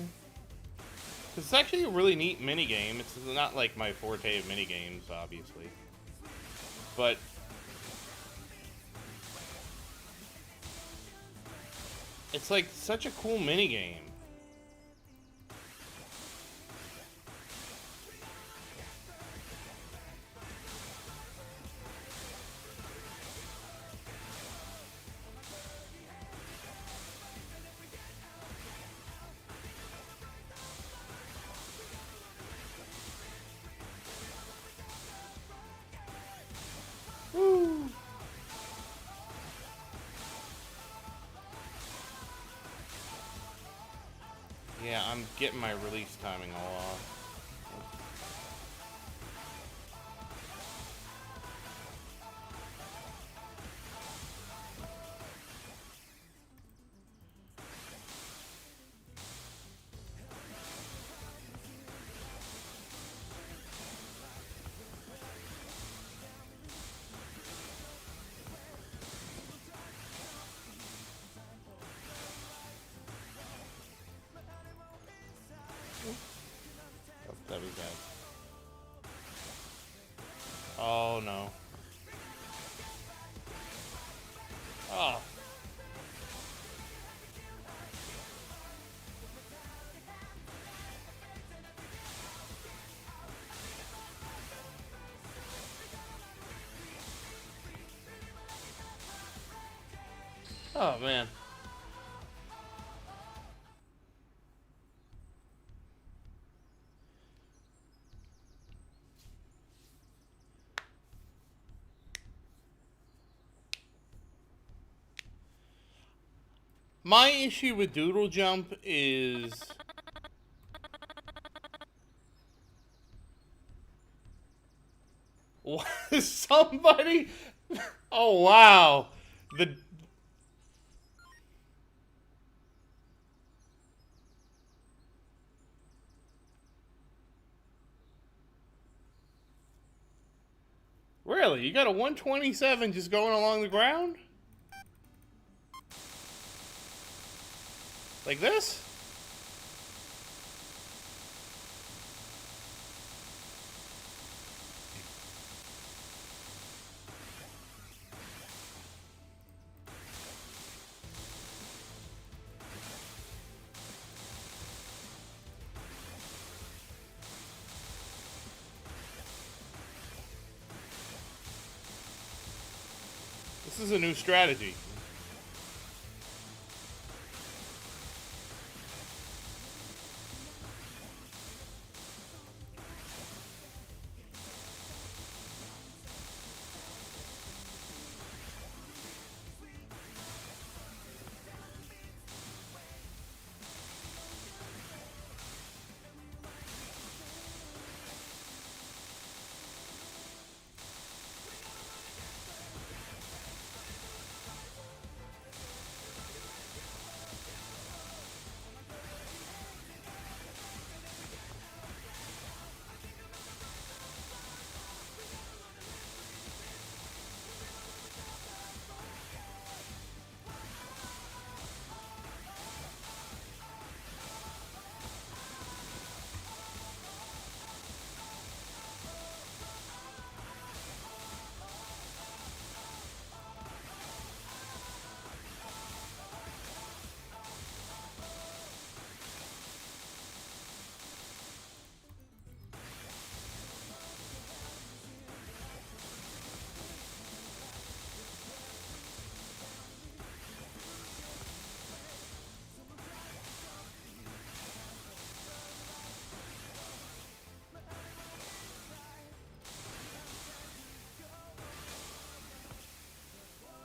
Because it's actually a really neat minigame. It's not like my forte of minigames, obviously. But... it's like such a cool minigame. Woo! Yeah, I'm getting my release timing all off. Oh, that was bad. Oh no. Oh. Oh man. My issue with Doodle Jump is... what? Somebody... oh wow. The... really? You got a 127 just going along the ground? Like this? This is a new strategy.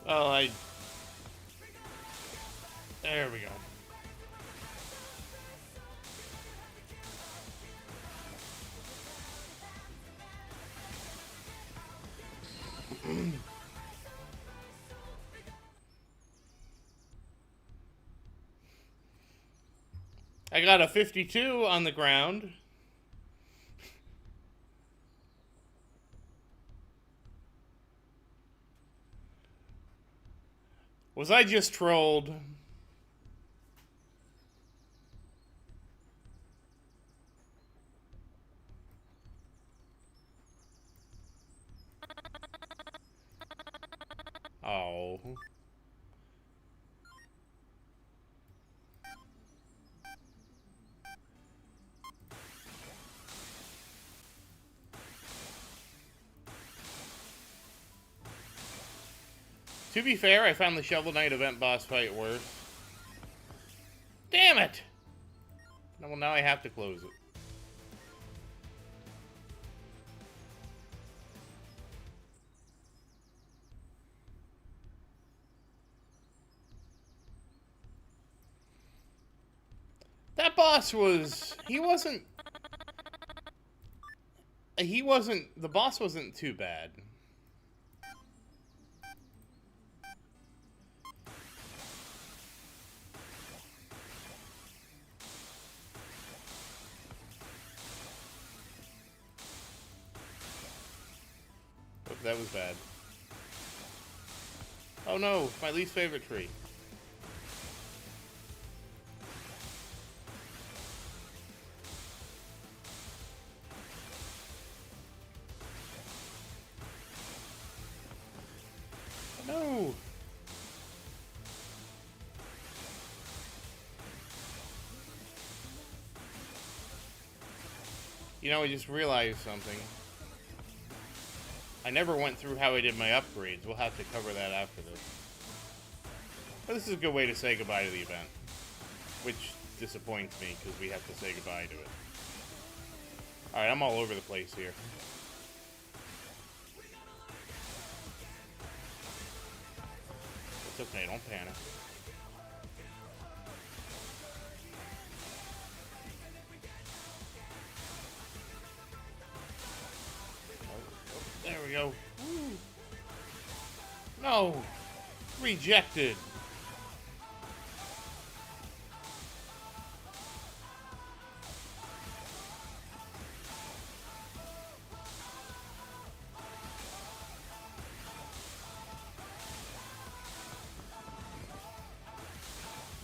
Oh, there we go. I got a 52 on the ground. Was I just trolled? Oh. To be fair, I found the Shovel Knight event boss fight worse. Damn it! Well, now I have to close it. That boss was... the boss wasn't too bad. Oh, that was bad. Oh no, my least favorite tree. No! You know, I just realized something. I never went through how I did my upgrades. We'll have to cover that after this. But this is a good way to say goodbye to the event. Which disappoints me, because we have to say goodbye to it. Alright, I'm all over the place here. It's okay, don't panic. There we go. Woo. No! Rejected!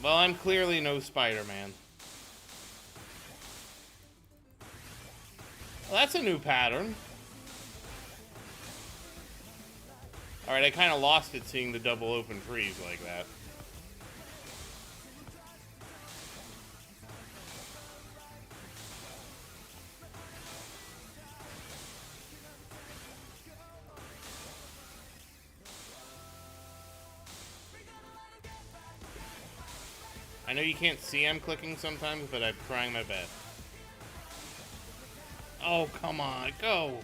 Well, I'm clearly no Spider-Man. Well, that's a new pattern. Alright, I kind of lost it seeing the double open freeze like that. I know you can't see I'm clicking sometimes, but I'm trying my best. Oh, come on, go!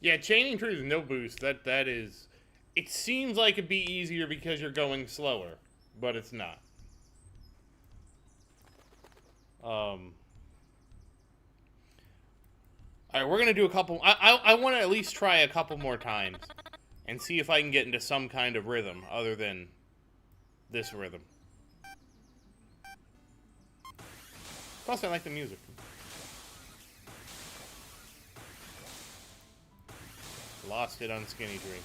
Yeah, chaining trees no boost. That is... It seems like it'd be easier because you're going slower, but it's not. Alright, we're gonna do a couple... I want to at least try a couple more times and see if I can get into some kind of rhythm other than this rhythm. Plus, I like the music. Lost it on Skinny Tree.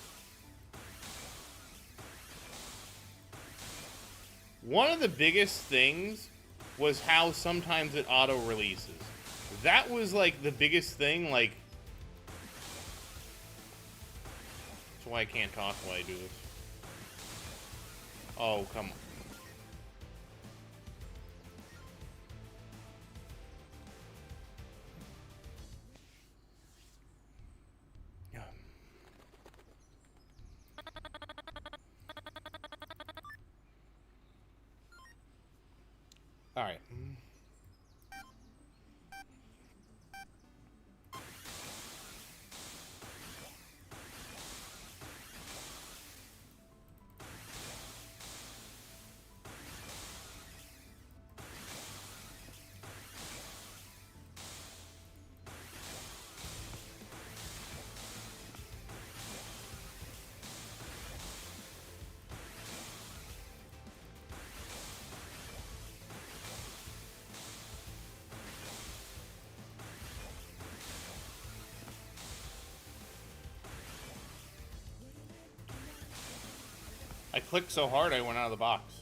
One of the biggest things was how sometimes it auto-releases. That was, like, the biggest thing, like... That's why I can't talk while I do this. Oh, come on. Yeah. All right. I clicked so hard I went out of the box.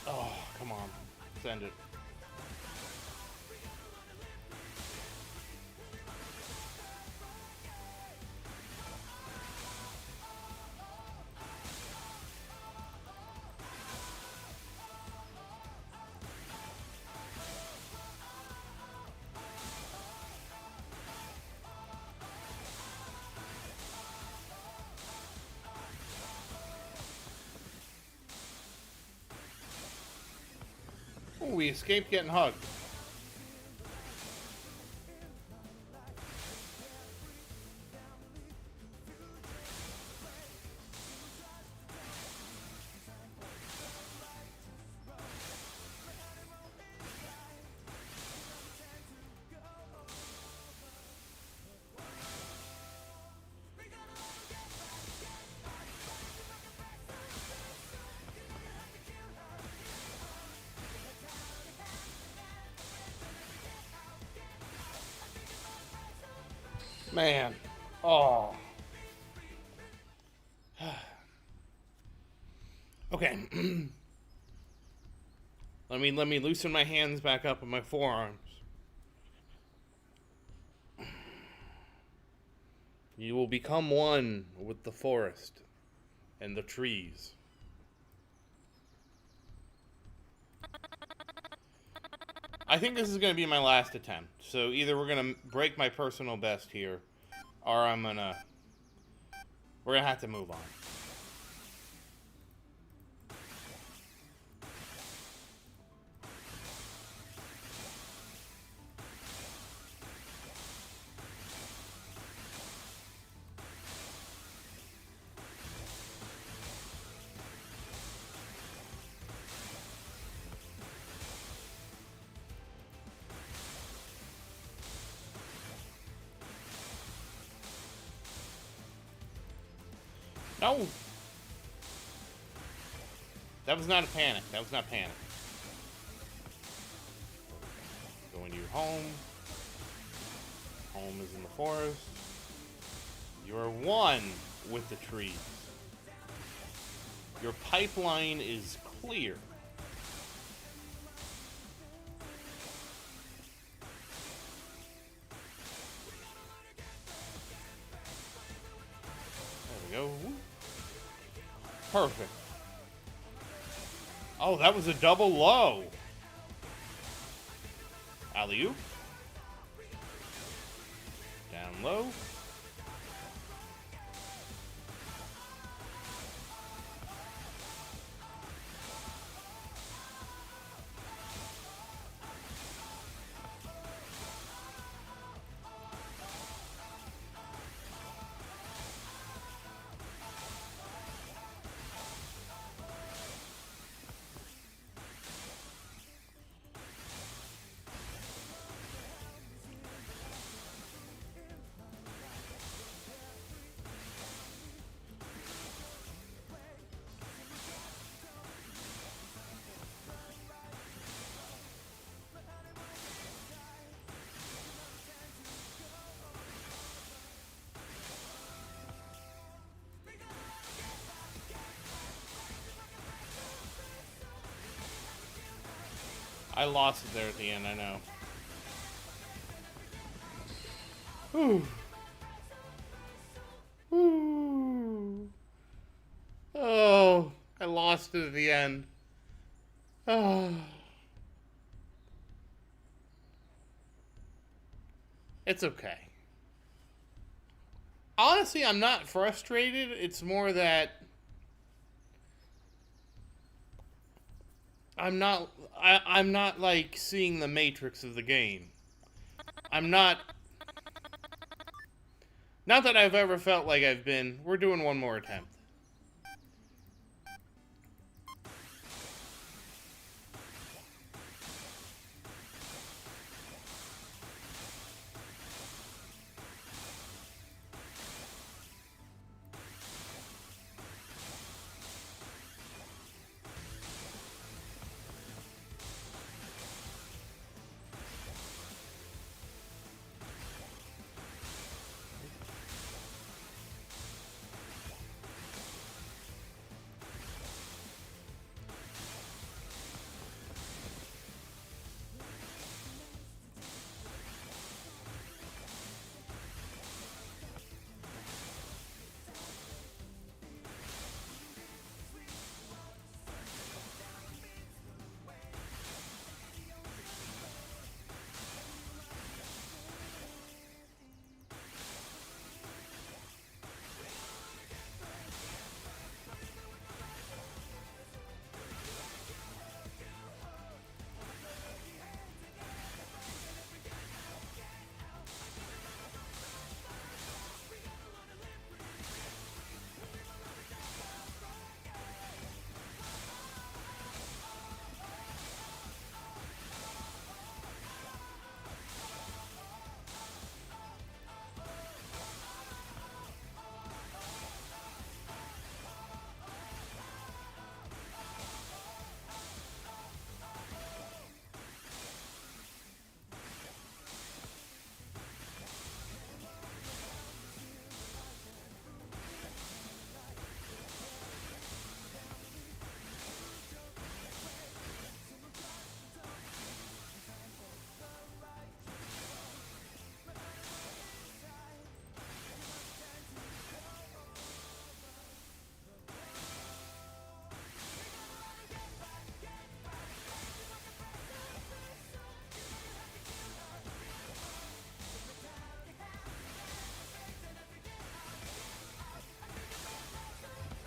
Oh, come on. Send it. Oh, we escaped getting hugged. Man. Oh. Okay. let me loosen my hands back up on my forearms. You will become one with the forest and the trees. I think this is going to be my last attempt. So either we're going to break my personal best here, or we're going to have to move on. No! That was not a panic. That was not panic. Going to your home. Home is in the forest. You are one with the trees. Your pipeline is clear. There we go. Perfect. Oh, that was a double low. Alley-oop. Down low. I lost it there at the end, I know. Whew. Whew. Oh, I lost it at the end. Oh. It's okay. Honestly, I'm not frustrated. It's more that I'm not like seeing the matrix of the game. I'm not that I've ever felt like I've been. We're doing one more attempt.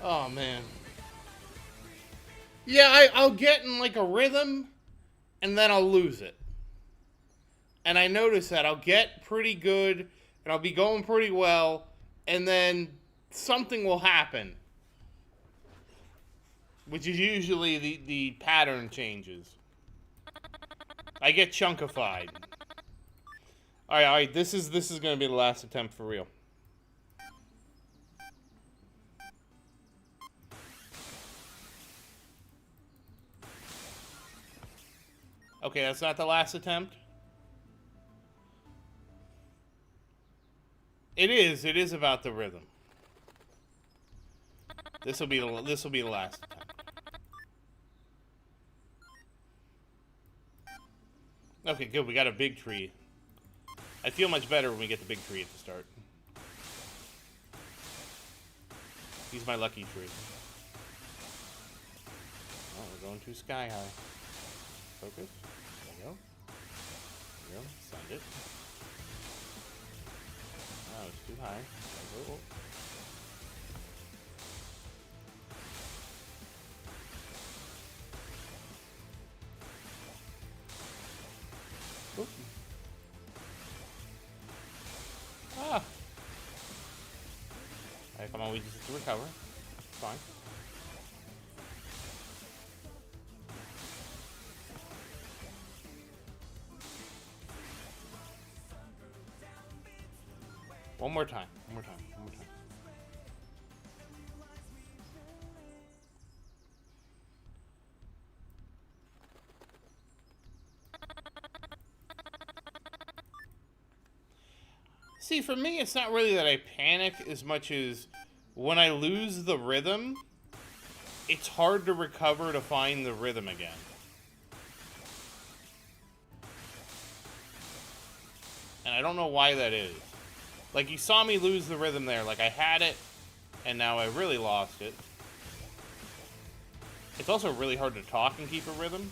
Oh man. Yeah, I'll get in like a rhythm, and then I'll lose it. And I notice that I'll get pretty good, and I'll be going pretty well, and then something will happen, which is usually the pattern changes. I get chunkified. All right. This is gonna be the last attempt for real. Okay, that's not the last attempt. It is. It is about the rhythm. This will be the last attempt. Okay, good. We got a big tree. I feel much better when we get the big tree at the start. He's my lucky tree. Oh, we're going too sky high. Focus. There we go. There we go. Send it. Oh, it's too high. Oh. Oop. Ah! Alright, come on, we just have to recover. It's fine. One more time. One more time. One more time. See, for me, it's not really that I panic as much as when I lose the rhythm, it's hard to recover to find the rhythm again. I don't know why that is. Like, you saw me lose the rhythm there. Like, I had it, and now I really lost it. It's also really hard to talk and keep a rhythm.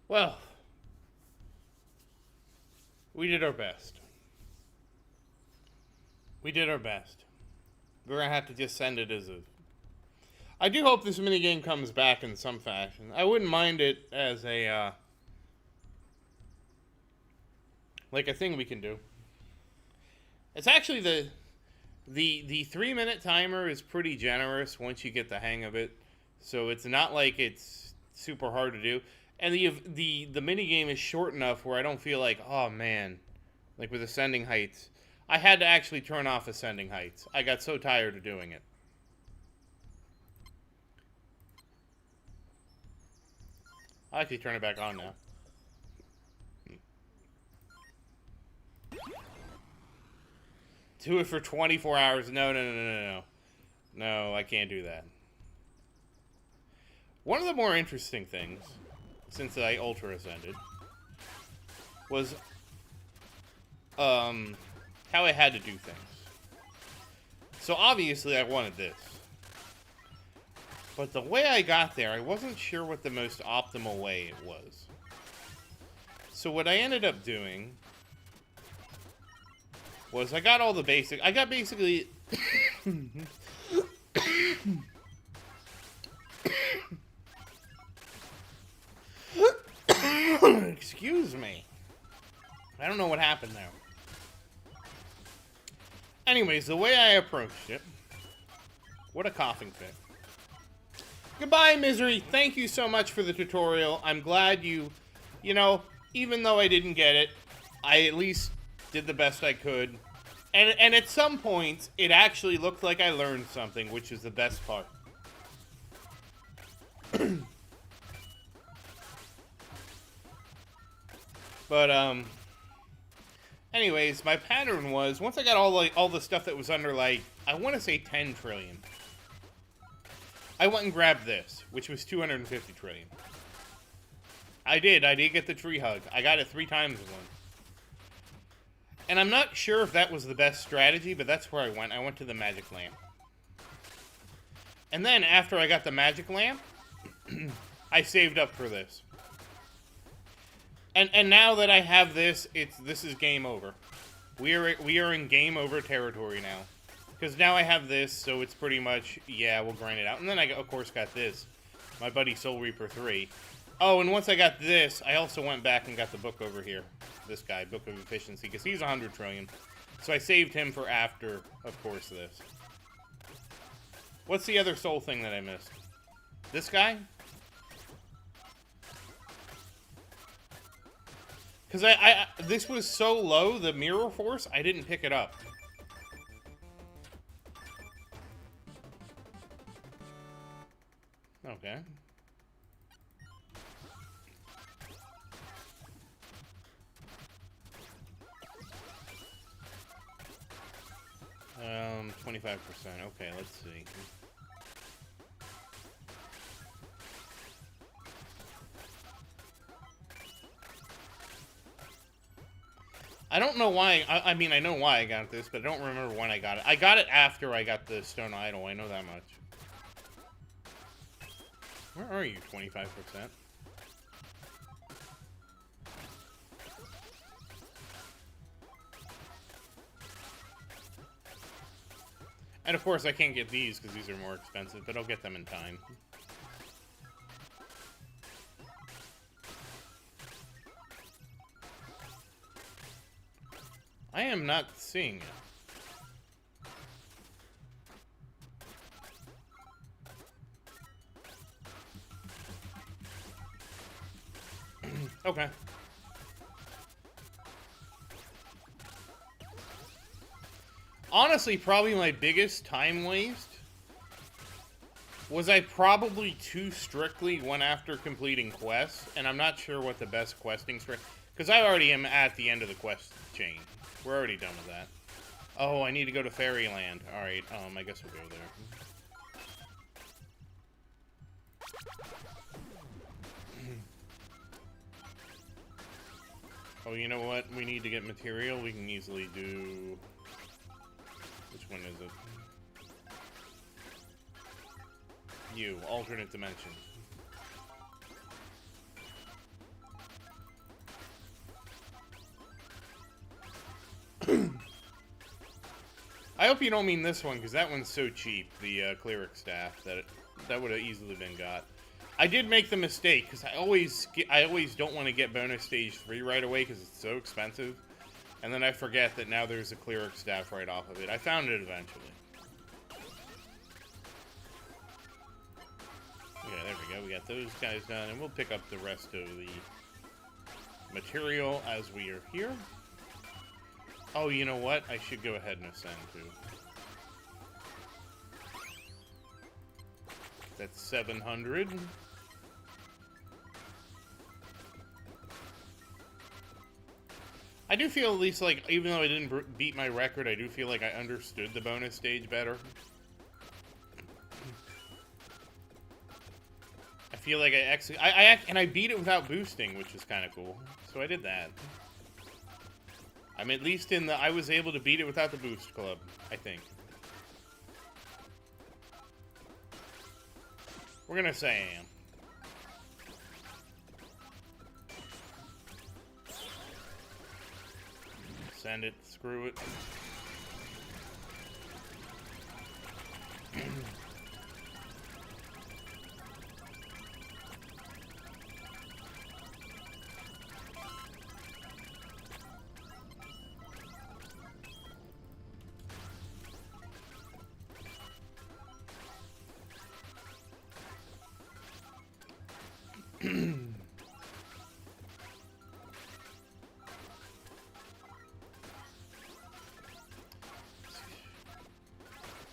Well, we did our best. We did our best. We're gonna have to just send it as a... I do hope this minigame comes back in some fashion. I wouldn't mind it as a, like a thing we can do. It's actually the 3-minute timer is pretty generous once you get the hang of it. So it's not like it's super hard to do. And the minigame is short enough where I don't feel like, oh man, like with ascending heights. I had to actually turn off ascending heights. I got so tired of doing it. I'll actually turn it back on now. Do it for 24 hours. No. No, I can't do that. One of the more interesting things, since I Ultra Ascended, was how I had to do things. So obviously I wanted this. But the way I got there, I wasn't sure what the most optimal way it was. So what I ended up doing was I got all the basic... I got basically... Excuse me. I don't know what happened there. Anyways, the way I approached it... What a coughing fit. Goodbye, Misery. Thank you so much for the tutorial. I'm glad you know, even though I didn't get it, I at least did the best I could. And at some points, it actually looked like I learned something, which is the best part. But, anyways, my pattern was, once I got all the stuff that was under, like, I want to say 10 trillion. I went and grabbed this, which was 250 trillion. I did get the tree hug. I got it 3 times in one. And I'm not sure if that was the best strategy, but that's where I went. I went to the magic lamp. And then, after I got the magic lamp, I saved up for this. And now that I have this, this is game over. We are in game over territory now. Because now I have this, so it's pretty much, yeah, we'll grind it out. And then I, of course, got this. My buddy Soul Reaper 3. Oh, and once I got this, I also went back and got the book over here. This guy, Book of Efficiency, because he's 100 trillion. So I saved him for after, of course, this. What's the other soul thing that I missed? This guy? Because this was so low, the Mirror Force, I didn't pick it up. Okay. 25%. Okay, let's see. I don't know why. I mean, I know why I got this, but I don't remember when I got it. I got it after I got the Stone Idol. I know that much. Where are you, 25%? And of course, I can't get these because these are more expensive, but I'll get them in time. I am not seeing it. Okay. Honestly, probably my biggest time waste was I probably too strictly went after completing quests, and I'm not sure what the best questing strategy, because I already am at the end of the quest chain. We're already done with that. Oh, I need to go to Fairyland. Alright, I guess we'll go there. Oh, you know what? We need to get material. We can easily do... Which one is it? You, alternate dimension. I hope you don't mean this one, because that one's so cheap, the cleric staff, that would have easily been got. I did make the mistake, because I always don't want to get bonus stage 3 right away, because it's so expensive. And then I forget that now there's a cleric staff right off of it. I found it eventually. Yeah, there we go. We got those guys done, and we'll pick up the rest of the material as we are here. Oh, you know what? I should go ahead and ascend, too. That's 700. I do feel at least like, even though I didn't beat my record, I do feel like I understood the bonus stage better. I feel like I beat it without boosting, which is kind of cool. So I did that. I'm at least in I was able to beat it without the boost club, I think. We're gonna say I am. Send it, screw it.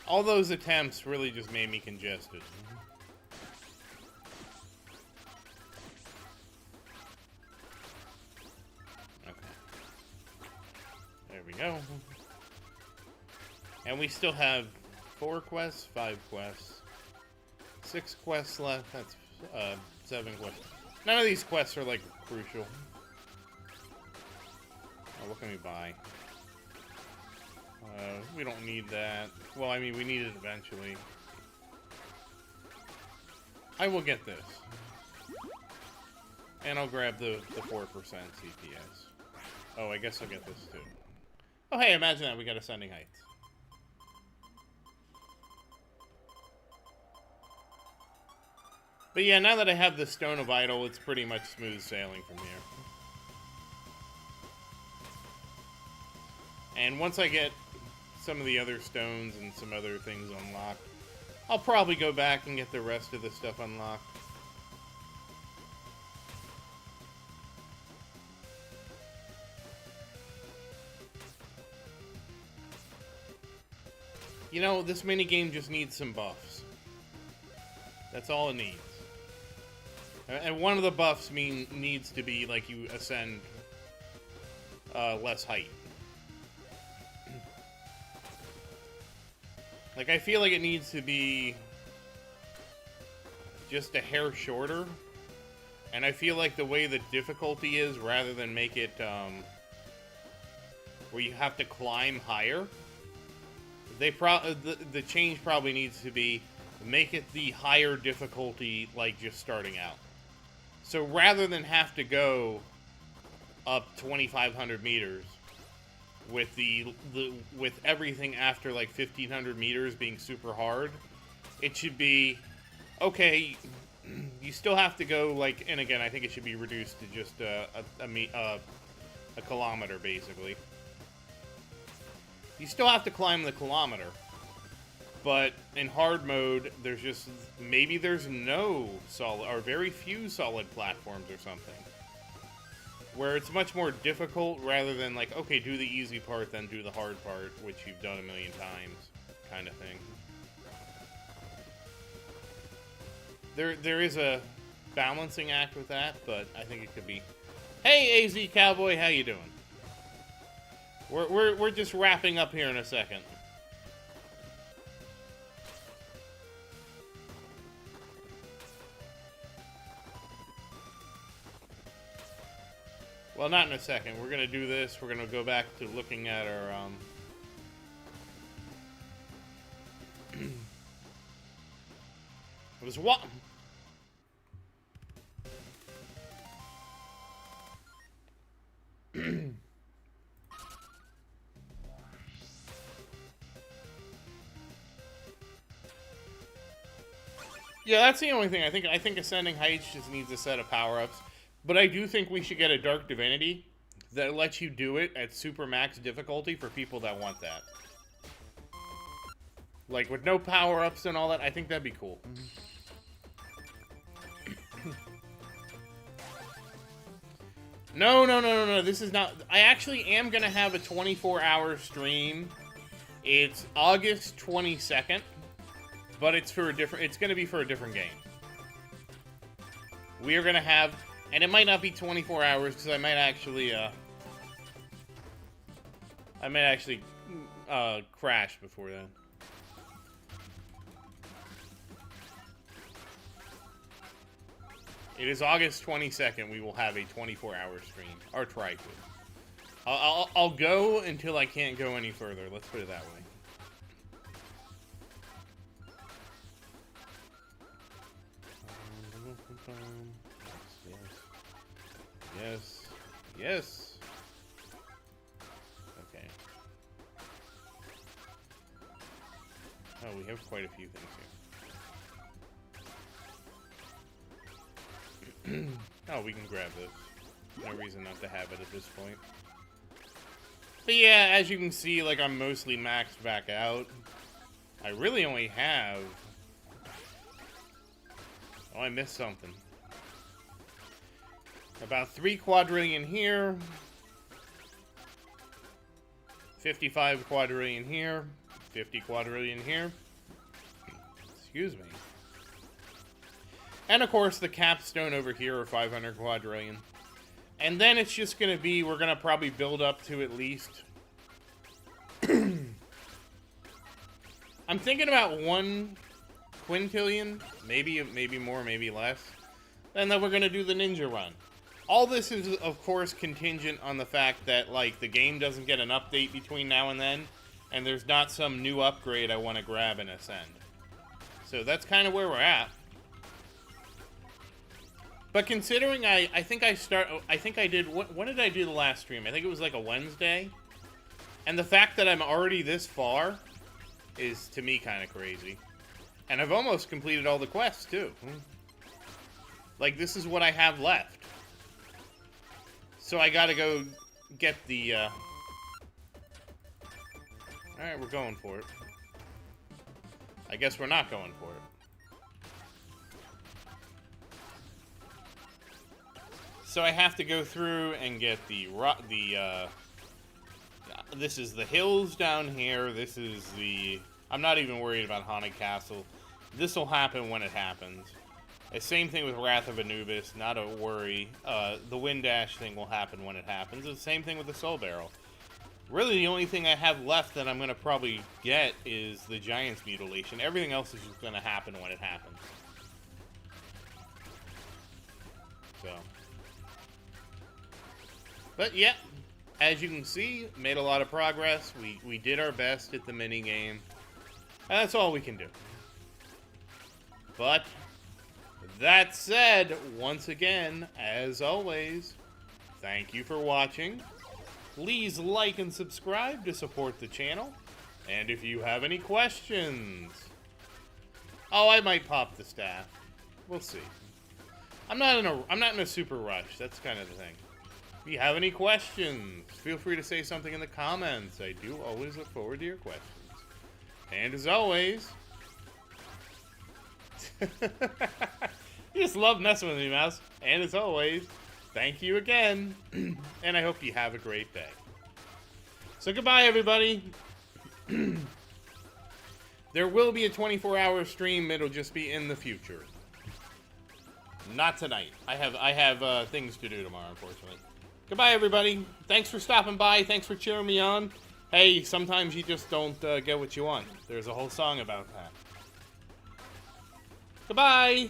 All those attempts really just made me congested. Okay. There we go. And we still have 4 quests, 5 quests, 6 quests left. That's 7 quests. None of these quests are like crucial. Oh, what can we buy? We don't need that. Well, I mean, we need it eventually. I will get this. And I'll grab the 4% CPS. Oh, I guess I'll get this too. Oh, hey, imagine that. We got Ascending Heights. But yeah, now that I have the Stone of Idol, it's pretty much smooth sailing from here. And once I get some of the other stones and some other things unlocked, I'll probably go back and get the rest of the stuff unlocked. You know, this minigame just needs some buffs. That's all it needs. And one of the buffs needs to be, like, you ascend less height. Like, I feel like it needs to be just a hair shorter. And I feel like the way the difficulty is, rather than make it where you have to climb higher, the change probably needs to be make it the higher difficulty, like just starting out. So rather than have to go up 2,500 meters with with everything after like 1,500 meters being super hard, it should be okay. You still have to go like, and again, I think it should be reduced to just a kilometer basically. You still have to climb the kilometer, but in hard mode, there's just, maybe there's no solid, or very few solid platforms or something. Where it's much more difficult rather than like, okay, do the easy part, then do the hard part, which you've done a million times, kind of thing. There is a balancing act with that, but I think it could be. Hey, AZ Cowboy, how you doing? We're just wrapping up here in a second. Well, not in a second. We're gonna do this. We're gonna go back to looking at our It was what? Yeah, that's the only thing. I think Ascending Heights just needs a set of power-ups. But I do think we should get a Dark Divinity that lets you do it at super max difficulty for people that want that. Like, with no power-ups and all that, I think that'd be cool. No, this is not... I actually am gonna have a 24-hour stream. It's August 22nd. But it's for a different... It's gonna be for a different game. We are gonna have... And it might not be 24 hours, because I might actually crash before then. It is August 22nd. We will have a 24-hour stream. Or try to. I'll go until I can't go any further. Let's put it that way. Yes. Yes. Okay. Oh, we have quite a few things here. Oh, we can grab this. No reason not to have it at this point. But yeah, as you can see, like, I'm mostly maxed back out. I really only have... Oh, I missed something. About 3 quadrillion here. 55 quadrillion here. 50 quadrillion here. Excuse me. And of course the capstone over here are 500 quadrillion. And then it's just gonna be, we're gonna probably build up to at least... I'm thinking about 1 quintillion. Maybe more, maybe less. And then we're gonna do the ninja run. All this is, of course, contingent on the fact that, like, the game doesn't get an update between now and then, and there's not some new upgrade I want to grab and ascend. So that's kind of where we're at. But considering I think I did, when did I do the last stream? I think it was like a Wednesday. And the fact that I'm already this far is, to me, kind of crazy. And I've almost completed all the quests, too. Like, this is what I have left. So I gotta go get the, Alright, we're going for it. I guess we're not going for it. So I have to go through and get this is the hills down here. This is the... I'm not even worried about Haunted Castle. This will happen when it happens. The same thing with Wrath of Anubis, not a worry. The Wind Dash thing will happen when it happens. The same thing with the Soul Barrel. Really, the only thing I have left that I'm going to probably get is the Giant's Mutilation. Everything else is just going to happen when it happens. So. But, yeah. As you can see, made a lot of progress. We did our best at the minigame. And that's all we can do. But, that said, once again, as always, thank you for watching. Please like and subscribe to support the channel. And if you have any questions... Oh, I might pop the staff. We'll see. I'm not in a super rush. That's kind of the thing. If you have any questions, feel free to say something in the comments. I do always look forward to your questions. And as always... You just love messing with me, Mouse. And as always, thank you again. And I hope you have a great day. So goodbye, everybody. There will be a 24-hour stream. It'll just be in the future. Not tonight. I have things to do tomorrow, unfortunately. Goodbye, everybody. Thanks for stopping by. Thanks for cheering me on. Hey, sometimes you just don't get what you want. There's a whole song about that. Goodbye.